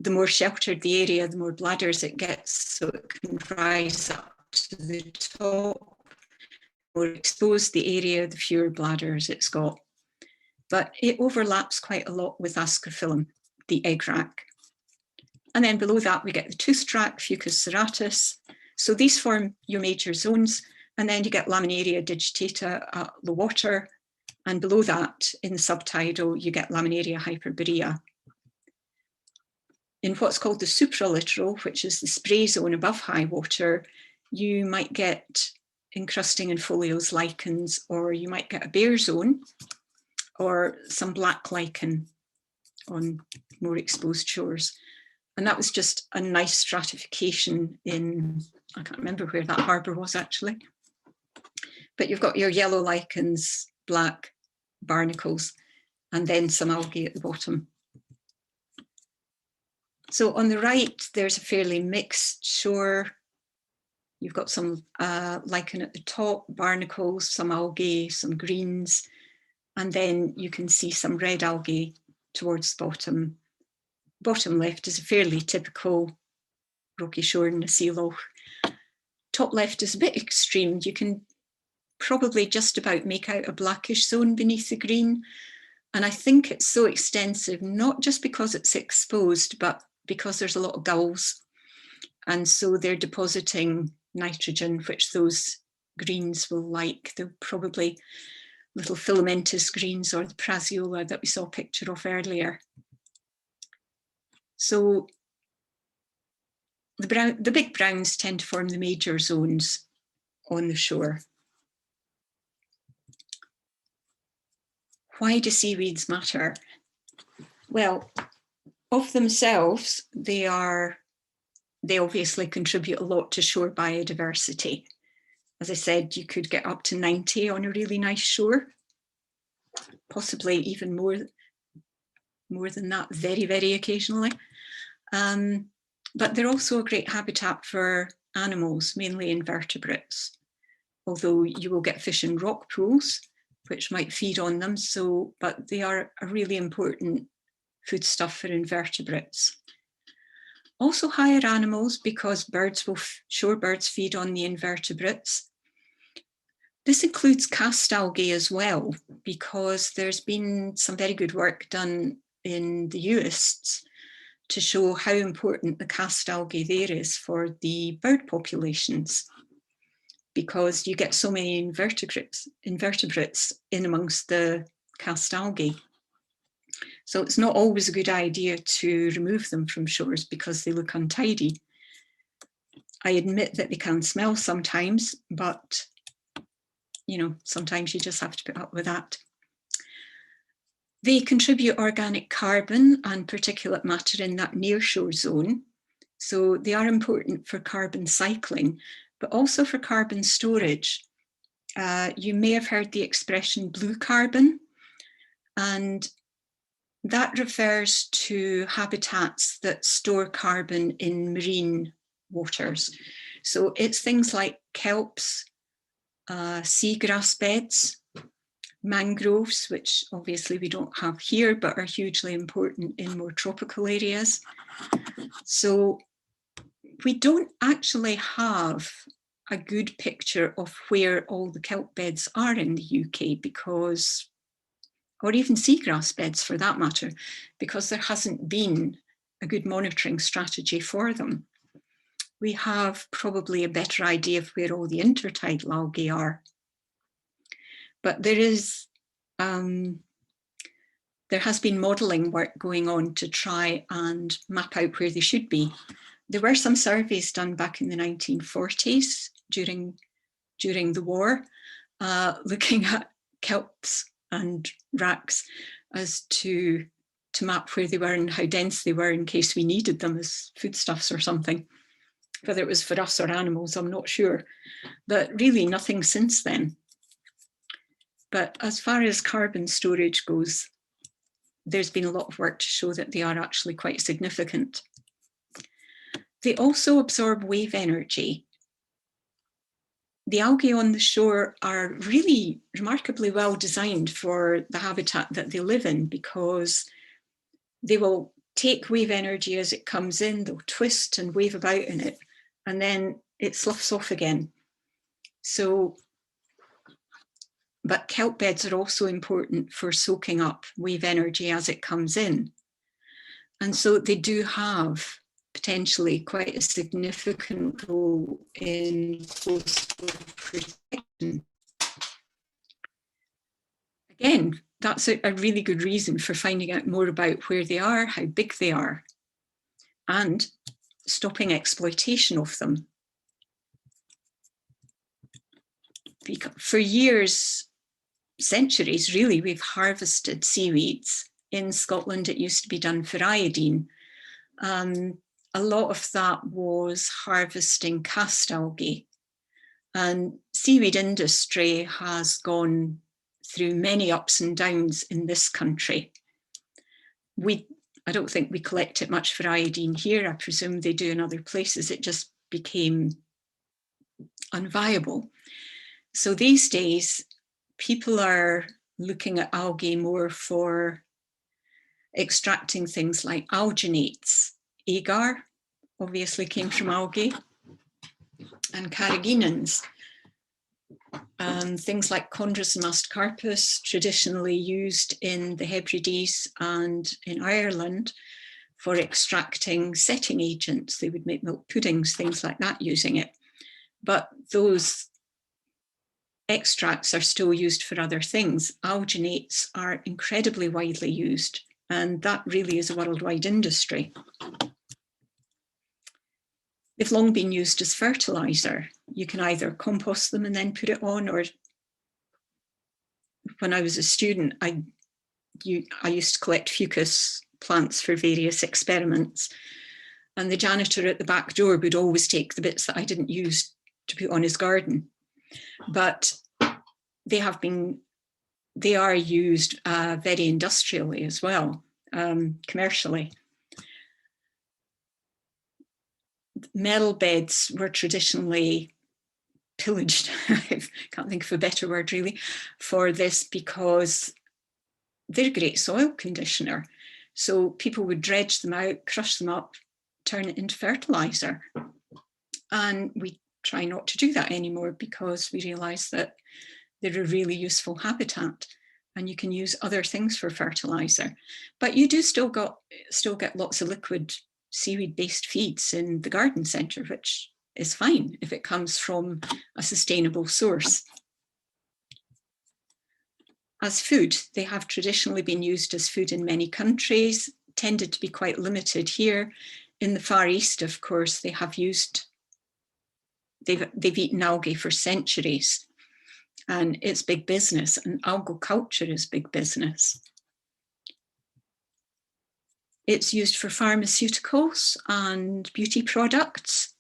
The more sheltered the area, the more bladders it gets, so it can rise up to the top. The more exposed the area, the fewer bladders it's got. But it overlaps quite a lot with Ascophyllum, the egg rack. And then below that, we get the toothed rack, Fucus serratus. So these form your major zones. And then you get Laminaria digitata at low water. And below that, in the subtidal, you get Laminaria hyperborea. In what's called the supralittoral, which is the spray zone above high water, you might get encrusting and foliose lichens, or you might get a bare zone, or some black lichen on more exposed shores. And that was just a nice stratification in, I can't remember where that harbour was actually. But you've got your yellow lichens, black barnacles, and then some algae at the bottom. So on the right, there's a fairly mixed shore. You've got some lichen at the top, barnacles, some algae, some greens, and then you can see some red algae towards the bottom. Bottom left is a fairly typical rocky shore in a sea loch. Top left is a bit extreme. You can probably just about make out a blackish zone beneath the green. And I think it's so extensive, not just because it's exposed, but because there's a lot of gulls. And so they're depositing nitrogen, which those greens will like. They're probably little filamentous greens, or the Prasiola that we saw a picture of earlier. So the big browns tend to form the major zones on the shore. Why do seaweeds matter? Well, of themselves, they obviously contribute a lot to shore biodiversity. As I said, you could get up to 90 on a really nice shore, possibly even more than that, very, very occasionally. But they're also a great habitat for animals, mainly invertebrates, although you will get fish in rock pools, which might feed on them. But they are a really important foodstuff for invertebrates. Also higher animals, because shorebirds feed on the invertebrates. This includes cast algae as well, because there's been some very good work done in the Uists to show how important the cast algae there is for the bird populations. because you get so many invertebrates in amongst the cast algae. So it's not always a good idea to remove them from shores because they look untidy. I admit that they can smell sometimes, but you know, sometimes you just have to put up with that. They contribute organic carbon and particulate matter in that nearshore zone. So they are important for carbon cycling, but also for carbon storage. You may have heard the expression blue carbon, and that refers to habitats that store carbon in marine waters. So it's things like kelps, seagrass beds, mangroves, which obviously we don't have here, but are hugely important in more tropical areas. So we don't actually have a good picture of where all the kelp beds are in the UK because, or even seagrass beds for that matter, because there hasn't been a good monitoring strategy for them. We have probably a better idea of where all the intertidal algae are. But there is, there has been modelling work going on to try and map out where they should be. There were some surveys done back in the 1940s during the war, looking at kelps and racks as to map where they were and how dense they were in case we needed them as foodstuffs or something. Whether it was for us or animals, I'm not sure. But really nothing since then. But as far as carbon storage goes, there's been a lot of work to show that they are actually quite significant. They also absorb wave energy. The algae on the shore are really remarkably well designed for the habitat that they live in because they will take wave energy as it comes in, they'll twist and wave about in it, and then it sloughs off again. So, but kelp beds are also important for soaking up wave energy as it comes in. And so they do have potentially quite a significant role in coastal protection. Again, that's a really good reason for finding out more about where they are, how big they are, and stopping exploitation of them. For years, centuries really, we've harvested seaweeds. In Scotland, it used to be done for iodine. A lot of that was harvesting cast algae. And seaweed industry has gone through many ups and downs in this country. I don't think we collect it much for iodine here. I presume they do in other places. It just became unviable. So these days, people are looking at algae more for extracting things like alginates. Agar obviously came from algae, and carrageenans. Things like Chondrus and Ectocarpus, traditionally used in the Hebrides and in Ireland for extracting setting agents. They would make milk puddings, things like that using it. But those extracts are still used for other things. Alginates are incredibly widely used, and that really is a worldwide industry. They've long been used as fertilizer. You can either compost them and then put it on, or when I was a student, I used to collect fucus plants for various experiments, and the janitor at the back door would always take the bits that I didn't use to put on his garden. But they are used very industrially as well, commercially. Metal beds were traditionally pillaged, I can't think of a better word really, for this because they're a great soil conditioner. So people would dredge them out, crush them up, turn it into fertilizer. And we try not to do that anymore because we realise that they're a really useful habitat and you can use other things for fertilizer. But you do still get lots of liquid seaweed-based feeds in the garden centre, which is fine if it comes from a sustainable source. As food, they have traditionally been used as food in many countries, tended to be quite limited here. In the Far East, of course, they've eaten algae for centuries, and it's big business, and algal culture is big business. It's used for pharmaceuticals and beauty products.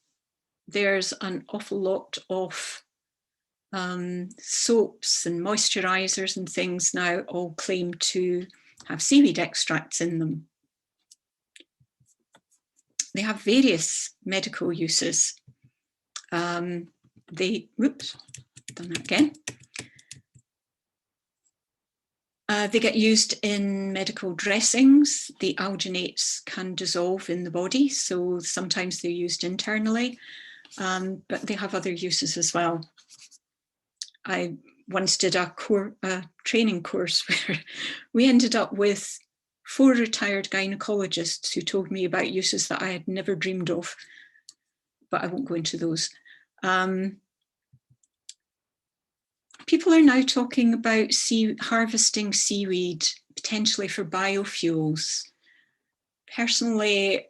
There's an awful lot of soaps and moisturizers and things now all claim to have seaweed extracts in them. They have various medical uses. Whoops, done that again. They get used in medical dressings. The alginates can dissolve in the body, so sometimes they're used internally, but they have other uses as well. I once did a training course where we ended up with 4 retired gynecologists who told me about uses that I had never dreamed of, but I won't go into those. People are now talking about harvesting seaweed, potentially for biofuels. Personally,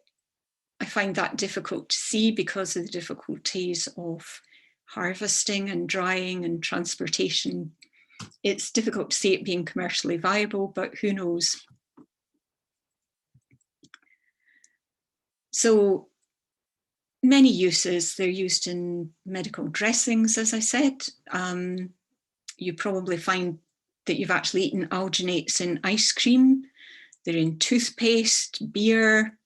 I find that difficult to see because of the difficulties of harvesting and drying and transportation. It's difficult to see it being commercially viable, but who knows? So many uses. They're used in medical dressings, as I said. You probably find that you've actually eaten alginates in ice cream. They're in toothpaste, beer.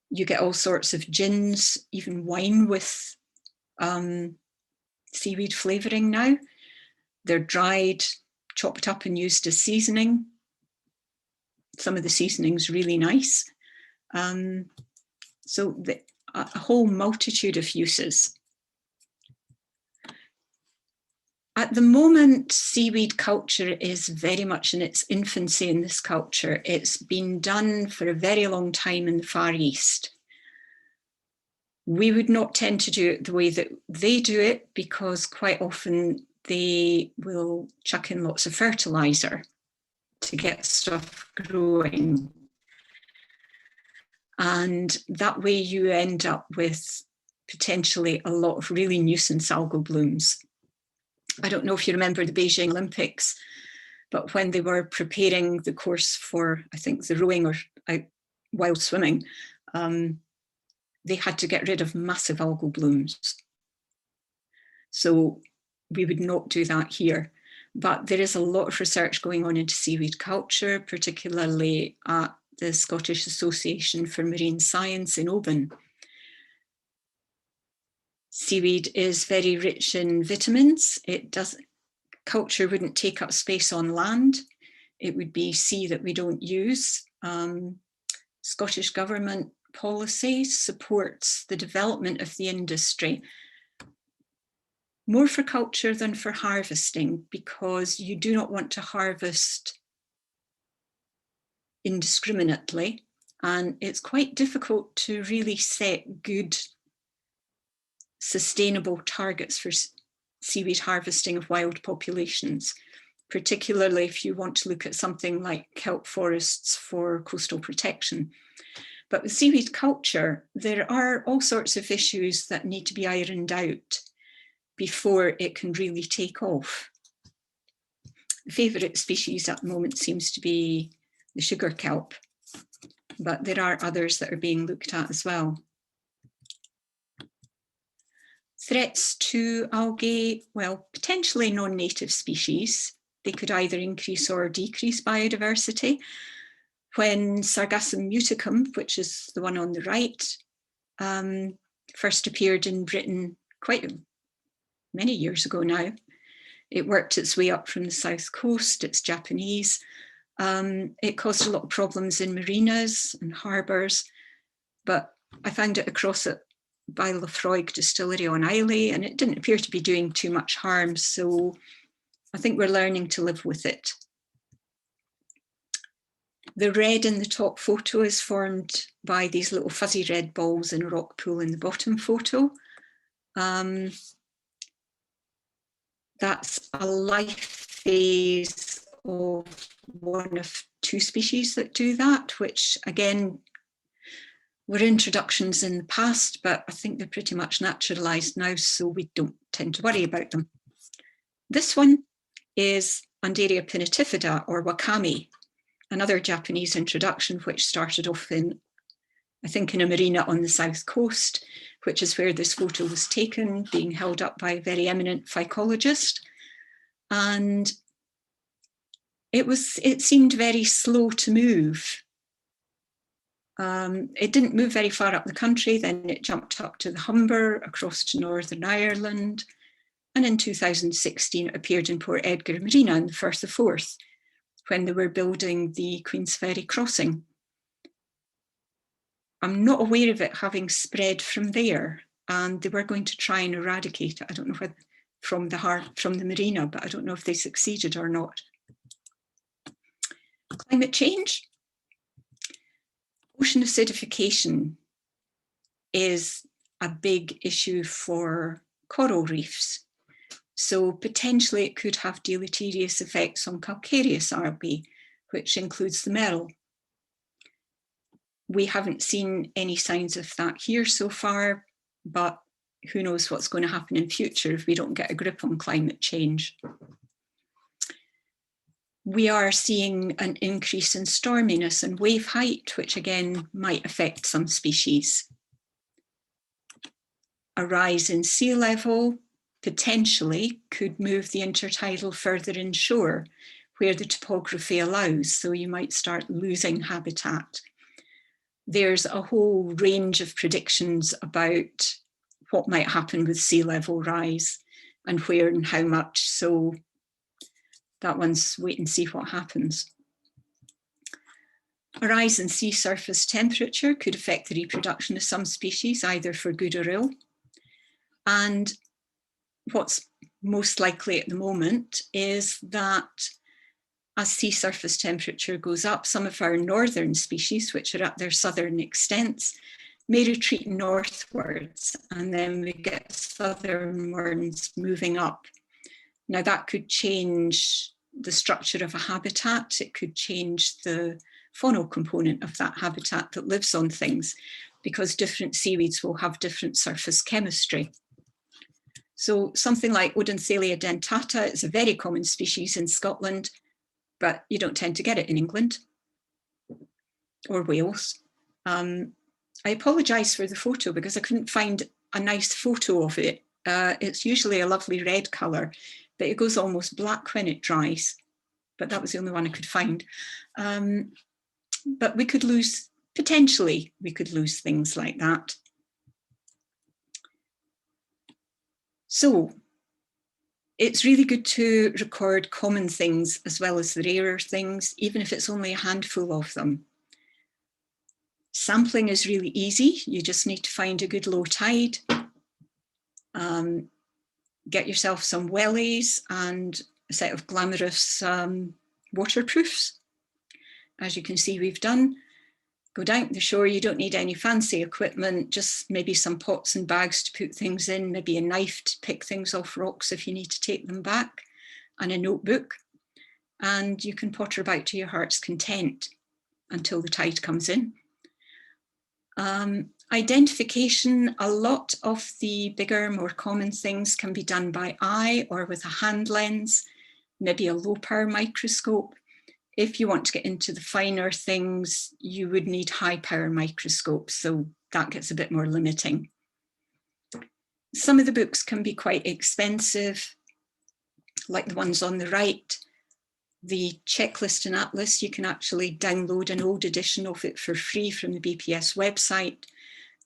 You get all sorts of gins, even wine with seaweed flavouring now. They're dried, chopped up and used as seasoning. Some of the seasoning's really nice. So a whole multitude of uses. At the moment, seaweed culture is very much in its infancy in this culture. It's been done for a very long time in the Far East. We would not tend to do it the way that they do it because quite often they will chuck in lots of fertilizer to get stuff growing. And that way you end up with potentially a lot of really nuisance algal blooms. I don't know if you remember the Beijing Olympics, but when they were preparing the course for, I think, the rowing or wild swimming, they had to get rid of massive algal blooms. So we would not do that here. But there is a lot of research going on into seaweed culture, particularly at the Scottish Association for Marine Science in Oban. Seaweed is very rich in vitamins. Culture wouldn't take up space on land. It would be sea that we don't use. Scottish government policy supports the development of the industry, more for culture than for harvesting, because you do not want to harvest indiscriminately. And it's quite difficult to really set good, sustainable targets for seaweed harvesting of wild populations, particularly if you want to look at something like kelp forests for coastal protection. But with seaweed culture, there are all sorts of issues that need to be ironed out before it can really take off. The favourite species at the moment seems to be the sugar kelp, but there are others that are being looked at as well. Threats to algae, well, potentially non-native species. They could either increase or decrease biodiversity. When Sargassum muticum, which is the one on the right, first appeared in Britain quite many years ago now, it worked its way up from the south coast. It's Japanese. It caused a lot of problems in marinas and harbours, but I found it across it by Lafroig distillery on Islay, and it didn't appear to be doing too much harm. So I think we're learning to live with it. The red in the top photo is formed by these little fuzzy red balls in a rock pool in the bottom photo. That's a life phase of one of two species that do that, which again, were introductions in the past, but I think they're pretty much naturalized now, so we don't tend to worry about them. This one is Anderia Pinnatifida, or Wakami, another Japanese introduction, which started off in, I think, in a marina on the south coast, which is where this photo was taken, being held up by a very eminent phycologist. And it seemed very slow to move. It didn't move very far up the country, then it jumped up to the Humber, across to Northern Ireland, and in 2016 it appeared in Port Edgar Marina in the Firth of Forth, when they were building the Queen's Ferry crossing. I'm not aware of it having spread from there, and they were going to try and eradicate it. I don't know whether from the marina, but I don't know if they succeeded or not. Climate change. Ocean acidification is a big issue for coral reefs. So potentially it could have deleterious effects on calcareous algae, which includes the merle. We haven't seen any signs of that here so far, but who knows what's going to happen in future if we don't get a grip on climate change. We are seeing an increase in storminess and wave height, which again might affect some species. A rise in sea level potentially could move the intertidal further inshore, where the topography allows, so you might start losing habitat. There's a whole range of predictions about what might happen with sea level rise and where and how much, so that one's wait and see what happens. A rise in sea surface temperature could affect the reproduction of some species, either for good or ill. And what's most likely at the moment is that as sea surface temperature goes up, some of our northern species, which are at their southern extents, may retreat northwards, and then we get southern ones moving up. Now that could change the structure of a habitat. It could change the faunal component of that habitat that lives on things, because different seaweeds will have different surface chemistry. So something like Odonthelia dentata is a very common species in Scotland, but you don't tend to get it in England or Wales. I apologise for the photo because I couldn't find a nice photo of it. It's usually a lovely red colour, but it goes almost black when it dries. But that was the only one I could find. But we could lose, potentially, we could lose things like that. So it's really good to record common things as well as the rarer things, even if it's only a handful of them. Sampling is really easy. You just need to find a good low tide, get yourself some wellies and a set of glamorous waterproofs. As you can see, we've done. Go down to the shore. You don't need any fancy equipment, just maybe some pots and bags to put things in, maybe a knife to pick things off rocks if you need to take them back, and a notebook. And you can potter about to your heart's content until the tide comes in. Identification, a lot of the bigger, more common things can be done by eye or with a hand lens, maybe a low power microscope. If you want to get into the finer things, you would need high power microscopes, so that gets a bit more limiting. Some of the books can be quite expensive, like the ones on the right. The checklist and atlas, you can actually download an old edition of it for free from the BPS website.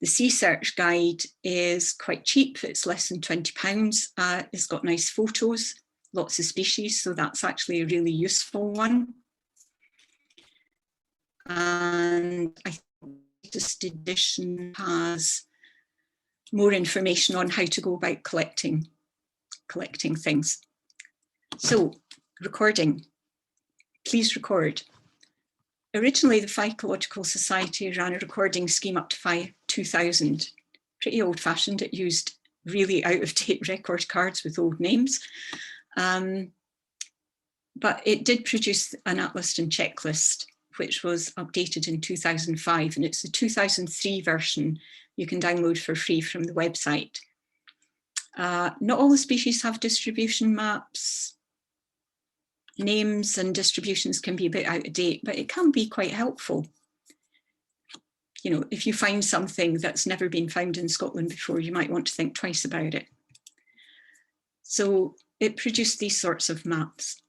The Sea Search Guide is quite cheap, it's less than £20. It's got nice photos, lots of species, so that's actually a really useful one. And I think this edition has more information on how to go about collecting things. So, recording. Please record. Originally, the Phycological Society ran a recording scheme up to 2000, pretty old-fashioned. It used really out-of-date record cards with old names. But it did produce an atlas and checklist, which was updated in 2005, and it's the 2003 version you can download for free from the website. Not all the species have distribution maps. Names and distributions can be a bit out of date, but it can be quite helpful. You know, if you find something that's never been found in Scotland before, you might want to think twice about it. So it produced these sorts of maps.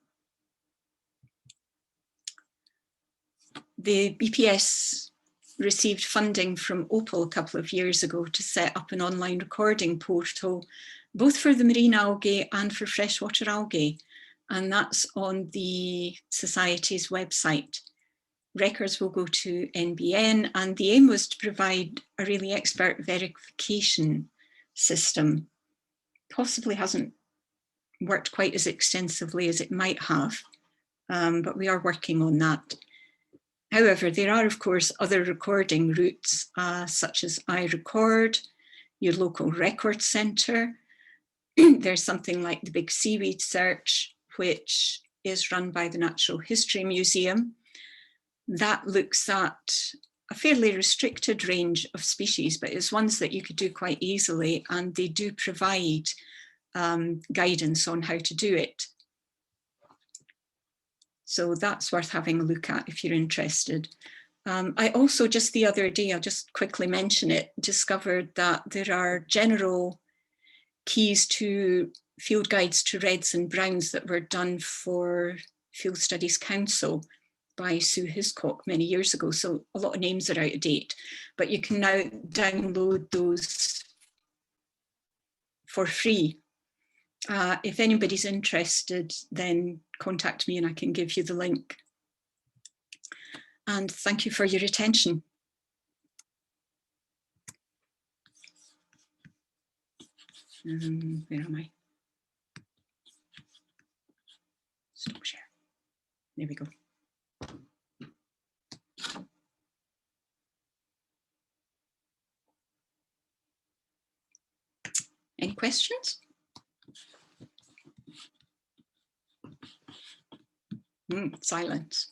The BPS received funding from Opal a couple of years ago to set up an online recording portal, both for the marine algae and for freshwater algae. And that's on the Society's website. Records will go to NBN, and the aim was to provide a really expert verification system. Possibly hasn't worked quite as extensively as it might have, but we are working on that. However, there are, of course, other recording routes, such as iRecord, your local record centre. There's something like the Big Seaweed Search, which is run by the Natural History Museum. That looks at a fairly restricted range of species, but it's ones that you could do quite easily, and they do provide guidance on how to do it. So that's worth having a look at if you're interested. I also, just the other day, I'll just quickly mention it, discovered that there are general keys to field guides to reds and browns that were done for Field Studies Council by Sue Hiscock many years ago. So a lot of names are out of date, but you can now download those for free. If anybody's interested, then contact me and I can give you the link. And thank you for your attention. Where am I? Stop share. There we go. Any questions? Silence.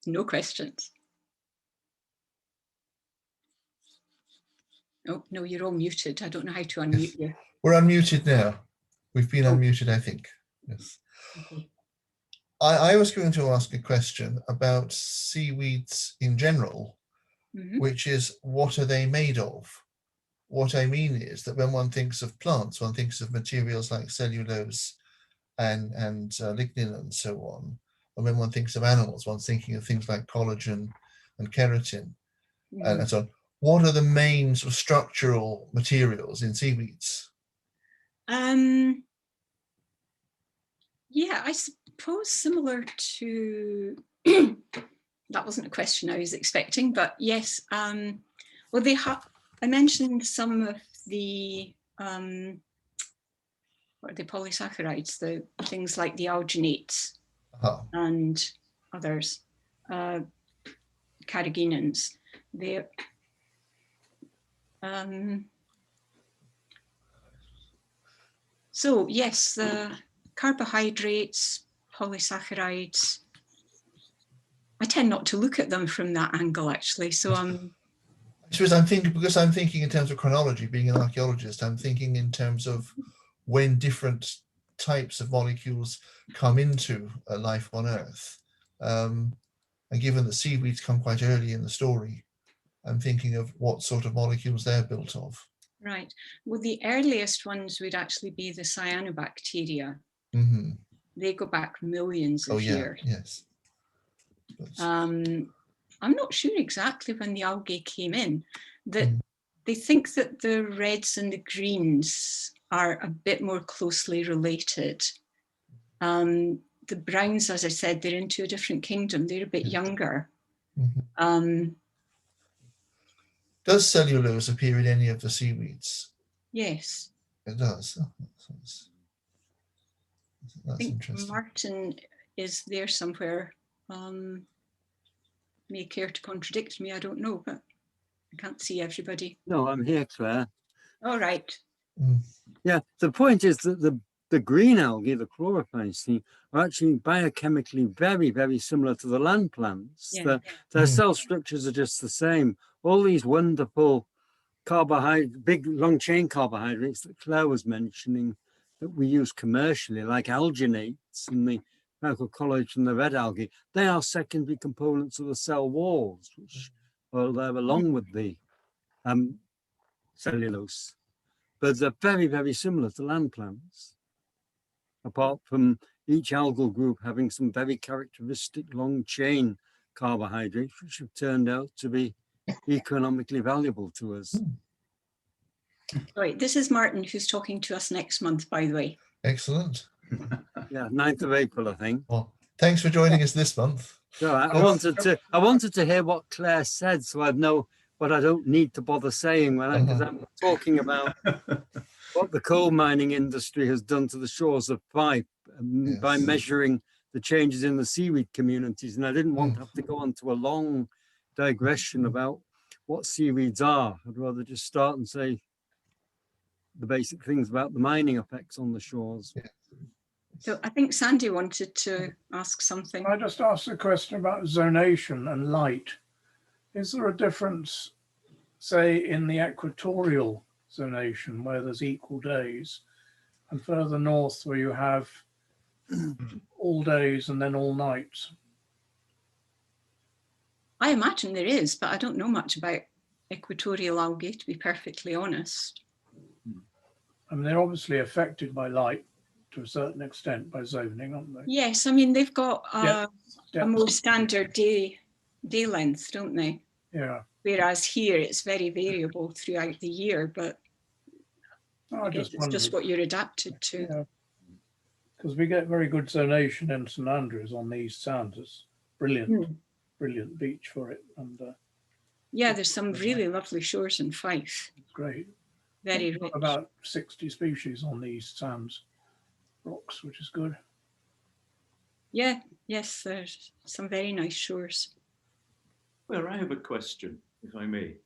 No questions. Oh, no, you're all muted. I don't know how to unmute you.
We're unmuted now. We've been unmuted, I think. Yes.
Okay.
I was going to ask a question about seaweeds in general, which is, what are they made of? What I mean is that when one thinks of plants, one thinks of materials like cellulose and lignin and so on. And when one thinks of animals, one's thinking of things like collagen and keratin and so on. What are the main sort of structural materials in seaweeds?
Yeah, I suppose similar to, that wasn't a question I was expecting, but yes. Well, they have, I mentioned some of the, what are the polysaccharides, the things like the alginates and others, carrageenans. They're, so yes, the carbohydrates, polysaccharides. I tend not to look at them from that angle, actually. So I
suppose I'm thinking, because I'm thinking in terms of chronology, being an archaeologist, I'm thinking in terms of when different types of molecules come into life on Earth. And given that seaweeds come quite early in the story, I'm thinking of what sort of molecules they're built of.
Right. Well, the earliest ones would actually be the cyanobacteria. They go back millions of years.
Yes.
I'm not sure exactly when the algae came in. That they think that the reds and the greens are a bit more closely related. The browns, as I said, they're into a different kingdom. They're a bit younger.
Does cellulose appear in any of the seaweeds?
Yes.
It does. Oh,
I
that's
think
interesting.
Martin is there somewhere. May care to contradict me, I don't know, but I can't see everybody.
No, I'm here, Claire.
All right.
Yeah, the point is that the green algae, the chlorophyceae, are actually biochemically very, very similar to the land plants.
Yeah.
Their cell structures are just the same. All these wonderful big long chain carbohydrates that Claire was mentioning that we use commercially, like alginates and the macrocolloids and the red algae, they are secondary components of the cell walls, which are there along with the cellulose. But they're very, very similar to land plants, apart from each algal group having some very characteristic long chain carbohydrates, which have turned out to be economically valuable to us.
Right, this is Martin who's talking to us next month, by the way.
Excellent.
Yeah, 9th of April, I think.
Well, thanks for joining us this month.
So I wanted to hear what Claire said, so I'd know what I don't need to bother saying when because I'm talking about what the coal mining industry has done to the shores of Fife by measuring the changes in the seaweed communities. And I didn't want to have to go on to a long digression about what seaweeds are. I'd rather just start and say the basic things about the mining effects on the shores.
Yeah.
So I think Sandy wanted to ask something.
I just asked a question about zonation and light. Is there a difference, say, in the equatorial zonation where there's equal days, and further north where you have all days and then all nights?
I imagine there is, but I don't know much about equatorial algae, to be perfectly honest.
I mean, they're obviously affected by light to a certain extent by zoning, aren't they?
Yes, I mean, they've got a
Yeah.
more standard day length, don't they?
Yeah.
Whereas here it's very variable throughout the year, but I guess it's just what you're adapted to.
Yeah. Because we get very good zonation in St Andrews on the East Sands. It's brilliant, brilliant beach for it. And
yeah, there's some really lovely shores in Fife.
it's great.
Very rich.
About 60 species on the East Sands rocks, which is good.
Yeah, yes, there's some very nice shores.
Well, I have a question, if I may.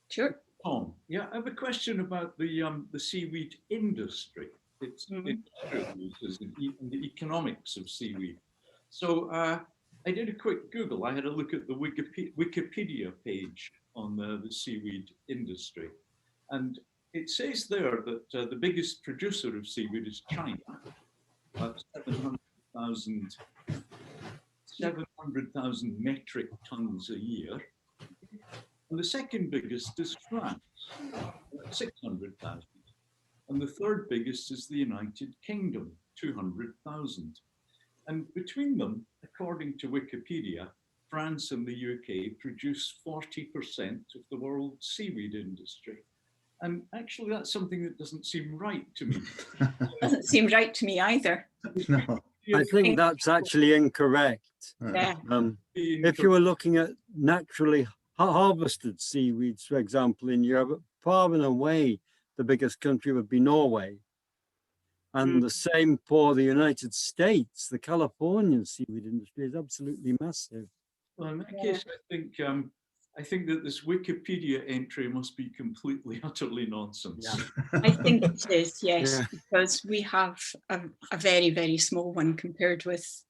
Sure.
Tom, yeah, I have a question about the seaweed industry. It's true, the economics of seaweed. So I did a quick Google. I had a look at the Wikipedia page on the seaweed industry. And it says there that the biggest producer of seaweed is China, about 700,000 metric tons a year. And the second biggest is France, 600,000. And the third biggest is the United Kingdom, 200,000. And between them, according to Wikipedia, France and the UK produce 40% of the world's seaweed industry. And actually, that's something that doesn't seem right to me.
Doesn't seem right to me either.
No. I think that's actually incorrect.
Yeah.
If you were looking at naturally harvested seaweeds, for example, in Europe, far and away, the biggest country would be Norway. And the same for the United States. The Californian seaweed industry is absolutely massive.
Well, in that case, I think that this Wikipedia entry must be completely, utterly nonsense.
Yeah. I think it is, yes, because we have a very, very small one compared with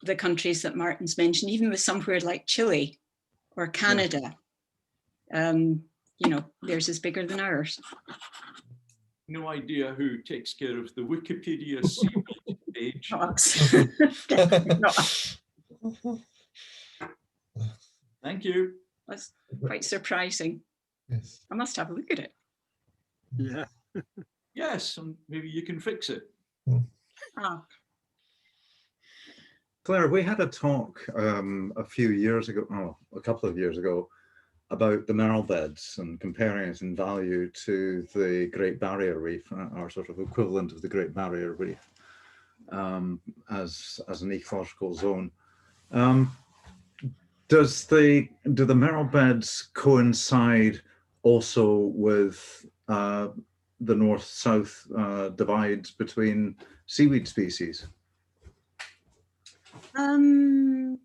the countries that Martin's mentioned, even with somewhere like Chile or Canada. You know, theirs is bigger than ours.
No idea who takes care of the Wikipedia seaweed page. Thank you.
That's quite surprising.
Yes.
I must have a look at it.
Yeah.
Yes, and maybe you can fix it.
Ah.
Claire, we had a talk a few years ago, a couple of years ago, about the marl beds and comparing it in value to the Great Barrier Reef, our sort of equivalent of the Great Barrier Reef as an ecological zone. do the marl beds coincide also with the north-south divides between seaweed species?
I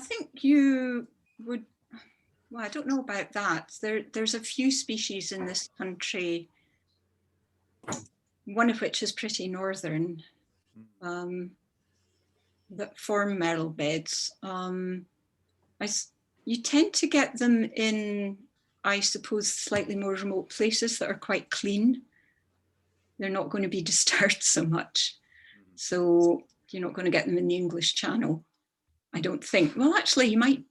think you would, well, I don't know about that. There's a few species in this country, one of which is pretty northern, that form marl beds. You tend to get them in, I suppose, slightly more remote places that are quite clean. They're not going to be disturbed so much. So you're not going to get them in the English Channel, I don't think. Well, actually, you might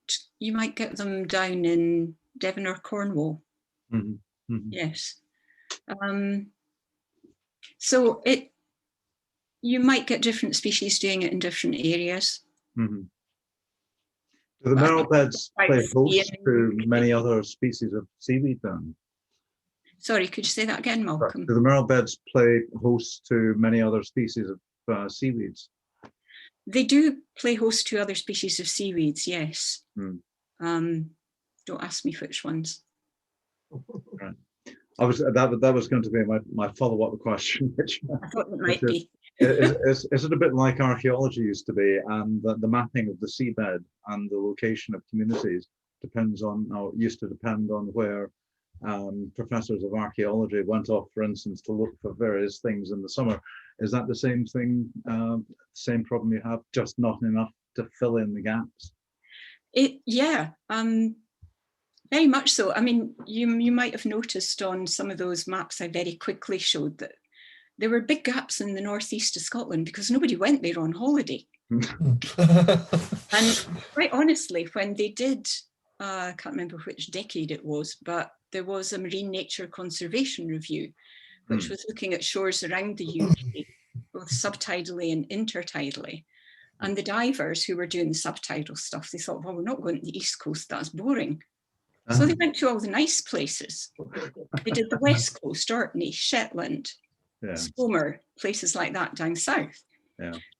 get them down in Devon or Cornwall. Yes. So you might get different species doing it in different areas.
Do the marl beds play host to many other species of seaweed then?
Sorry, could you say that again, Malcolm?
Do the marl beds play host to many other species of seaweeds?
They do play host to other species of seaweeds, yes. Don't ask me which ones.
Right. That was going to be my follow-up question, which
I thought it might be.
Is it a bit like archaeology used to be, and the mapping of the seabed and the location of communities used to depend on where professors of archaeology went off, for instance, to look for various things in the summer? Is that the same thing, same problem you have, just not enough to fill in the gaps?
Yeah, very much so. I mean, you might have noticed on some of those maps I very quickly showed that there were big gaps in the northeast of Scotland because nobody went there on holiday. And quite honestly, when they did, I can't remember which decade it was, but there was a Marine Nature Conservation Review, which was looking at shores around the UK, both subtidally and intertidally. And the divers who were doing the subtidal stuff, they thought, well, we're not going to the East Coast, that's boring. So they went to all the nice places. They did the West Coast, Orkney, Shetland, Skomer, places like that down south.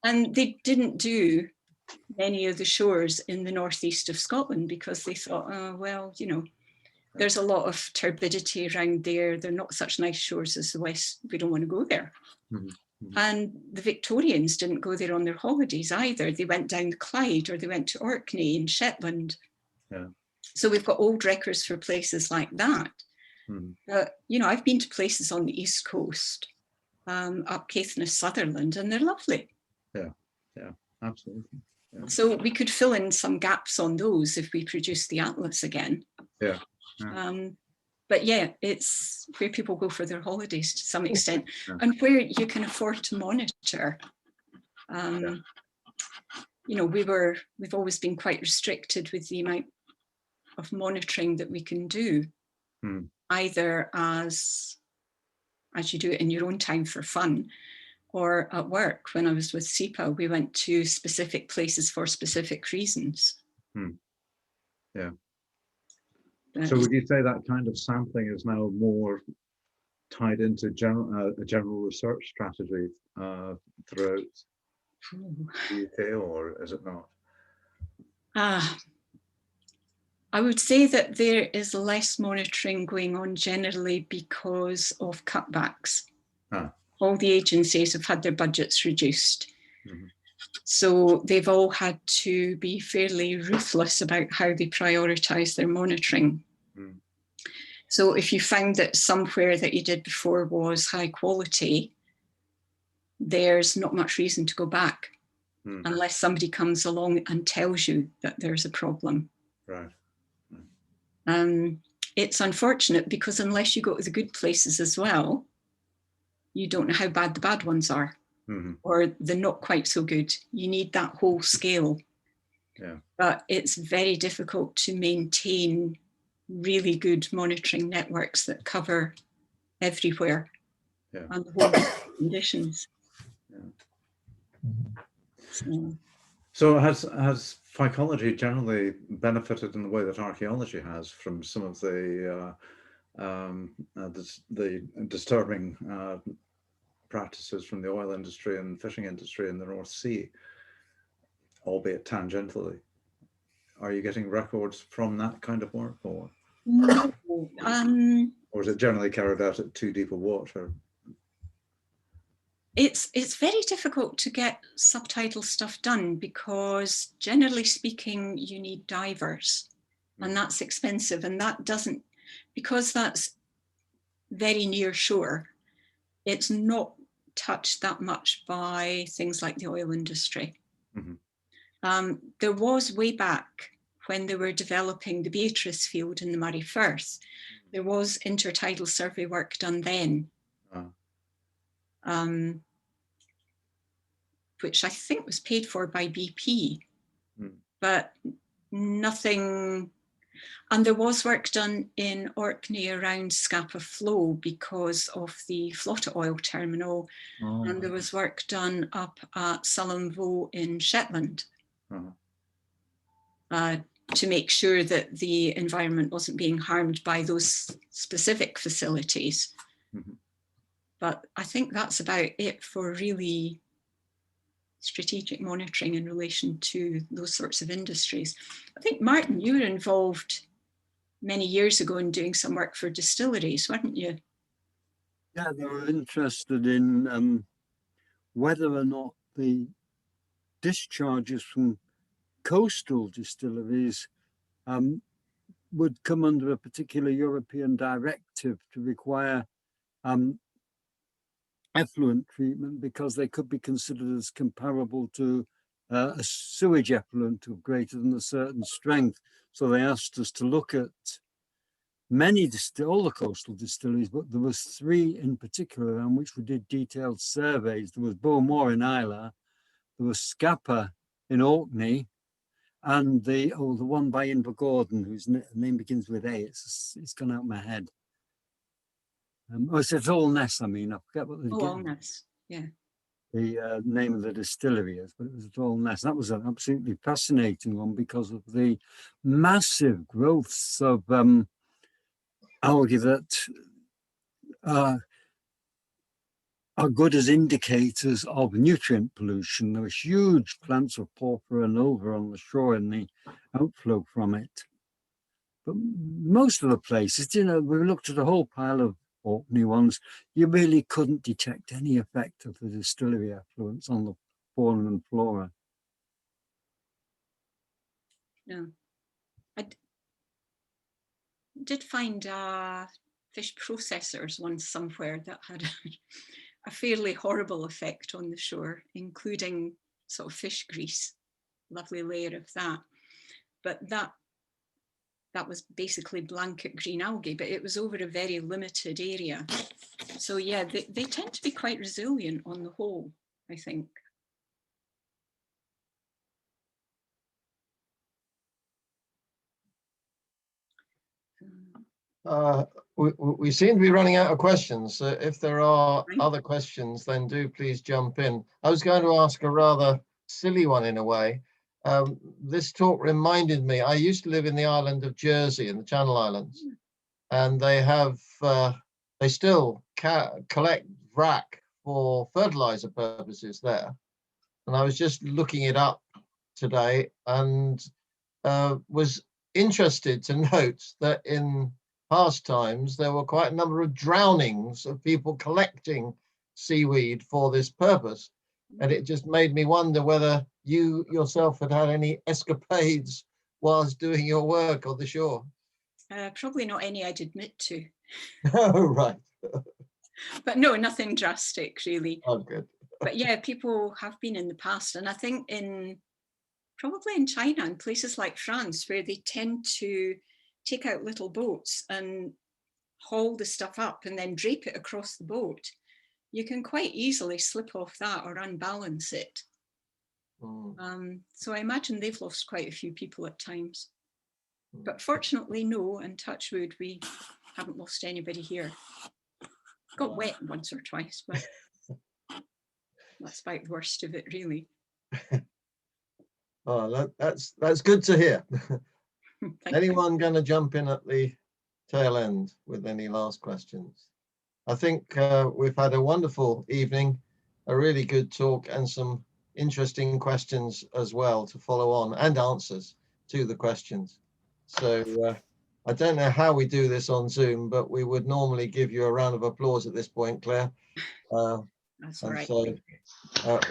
And they didn't do many of the shores in the northeast of Scotland because they thought, oh, well, you know, there's a lot of turbidity around there. They're not such nice shores as the West. We don't want to go there. And the Victorians didn't go there on their holidays either. They went down the Clyde or they went to Orkney in Shetland. So we've got old records for places like that. You know, I've been to places on the East Coast, up Caithness, Sutherland, and they're lovely.
Yeah, absolutely. Yeah.
So we could fill in some gaps on those if we produce the atlas again. But yeah, it's where people go for their holidays to some extent, and where you can afford to monitor. You know, we've always been quite restricted with the amount of monitoring that we can do, either as you do it in your own time for fun, or at work. When I was with SEPA, we went to specific places for specific reasons.
So would you say that kind of sampling is now more tied into a general research strategy throughout the UK, or is it not?
I would say that there is less monitoring going on generally because of cutbacks. All the agencies have had their budgets reduced. So they've all had to be fairly ruthless about how they prioritise their monitoring. So if you found that somewhere that you did before was high quality, there's not much reason to go back unless somebody comes along and tells you that there's a problem. It's unfortunate because unless you go to the good places as well, you don't know how bad the bad ones are, or the not quite so good. You need that whole scale. But it's very difficult to maintain really good monitoring networks that cover everywhere and the whole conditions.
So has phycology generally benefited in the way that archaeology has from some of the disturbing practices from the oil industry and fishing industry in the North Sea? albeit tangentially. Are you getting records from that kind of work, or
No,
is it generally carried out at too deep a water?
it's very difficult to get subtitle stuff done because generally speaking, you need divers, and that's expensive, and that doesn't, because that's very near shore, it's not touched that much by things like the oil industry. There was way back when they were developing the Beatrice field in the Moray Firth, there was intertidal survey work done then, which I think was paid for by BP, but nothing. And there was work done in Orkney around Scapa Flow because of the Flotta oil terminal, and there was work done up at Sullenvoe in Shetland. To make sure that the environment wasn't being harmed by those specific facilities. But I think that's about it for really strategic monitoring in relation to those sorts of industries. I think, Martin, you were involved many years ago in doing some work for distilleries, weren't you?
Yeah, they were interested in whether or not the discharges from coastal distilleries would come under a particular European directive to require effluent treatment, because they could be considered as comparable to a sewage effluent of greater than a certain strength. So they asked us to look at all the coastal distilleries, but there was 3 in particular on which we did detailed surveys. There was Bowmore in Islay, there was Scapa in Orkney, and the one by Invergordon, whose name begins with A. It's gone out of my head. It's at Allness, I mean. I forget what
Allness, yeah.
The name of the distillery is, but it was at Allness. That was an absolutely fascinating one because of the massive growths of algae that are good as indicators of nutrient pollution. There were huge plants of Porphyra nova on the shore and the outflow from it. But most of the places, we looked at a whole pile of Orkney ones, you really couldn't detect any effect of the distillery effluents on the fauna and flora.
No. I did find fish processors once somewhere that had a fairly horrible effect on the shore, including sort of fish grease, lovely layer of that. But that was basically blanket green algae, but it was over a very limited area. So yeah, they tend to be quite resilient on the whole, I think.
We seem to be running out of questions. So if there are other questions, then do please jump in. I was going to ask a rather silly one in a way. This talk reminded me, I used to live in the island of Jersey in the Channel Islands, and they have, they still collect vrac for fertilizer purposes there. And I was just looking it up today and was interested to note that in past times, there were quite a number of drownings of people collecting seaweed for this purpose. And it just made me wonder whether you yourself had had any escapades whilst doing your work on the shore.
Probably not any I'd admit to.
Oh, right.
But no, nothing drastic, really.
Oh, good.
But yeah, people have been in the past. And I think probably in China and places like France, where they tend to take out little boats and haul the stuff up and then drape it across the boat, you can quite easily slip off that or unbalance it. So I imagine they've lost quite a few people at times. But fortunately, no, and touch wood, we haven't lost anybody here. Got wet once or twice, but that's about the worst of it, really.
Oh, that's good to hear. Anyone going to jump in at the tail end with any last questions? I think we've had a wonderful evening, a really good talk, and some interesting questions as well to follow on, and answers to the questions. So I don't know how we do this on Zoom, but we would normally give you a round of applause at this point, Claire.
That's
And
right.
so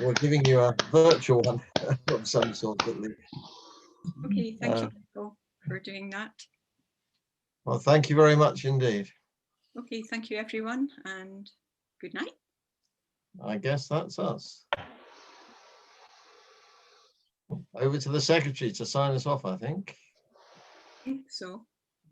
we're giving you a virtual one of some sort at least.
Okay, thank you Michael, for doing that.
Well, thank you very much indeed.
Okay, thank you everyone, and good night.
I guess that's us. Over to the secretary to sign us off, I think.
So.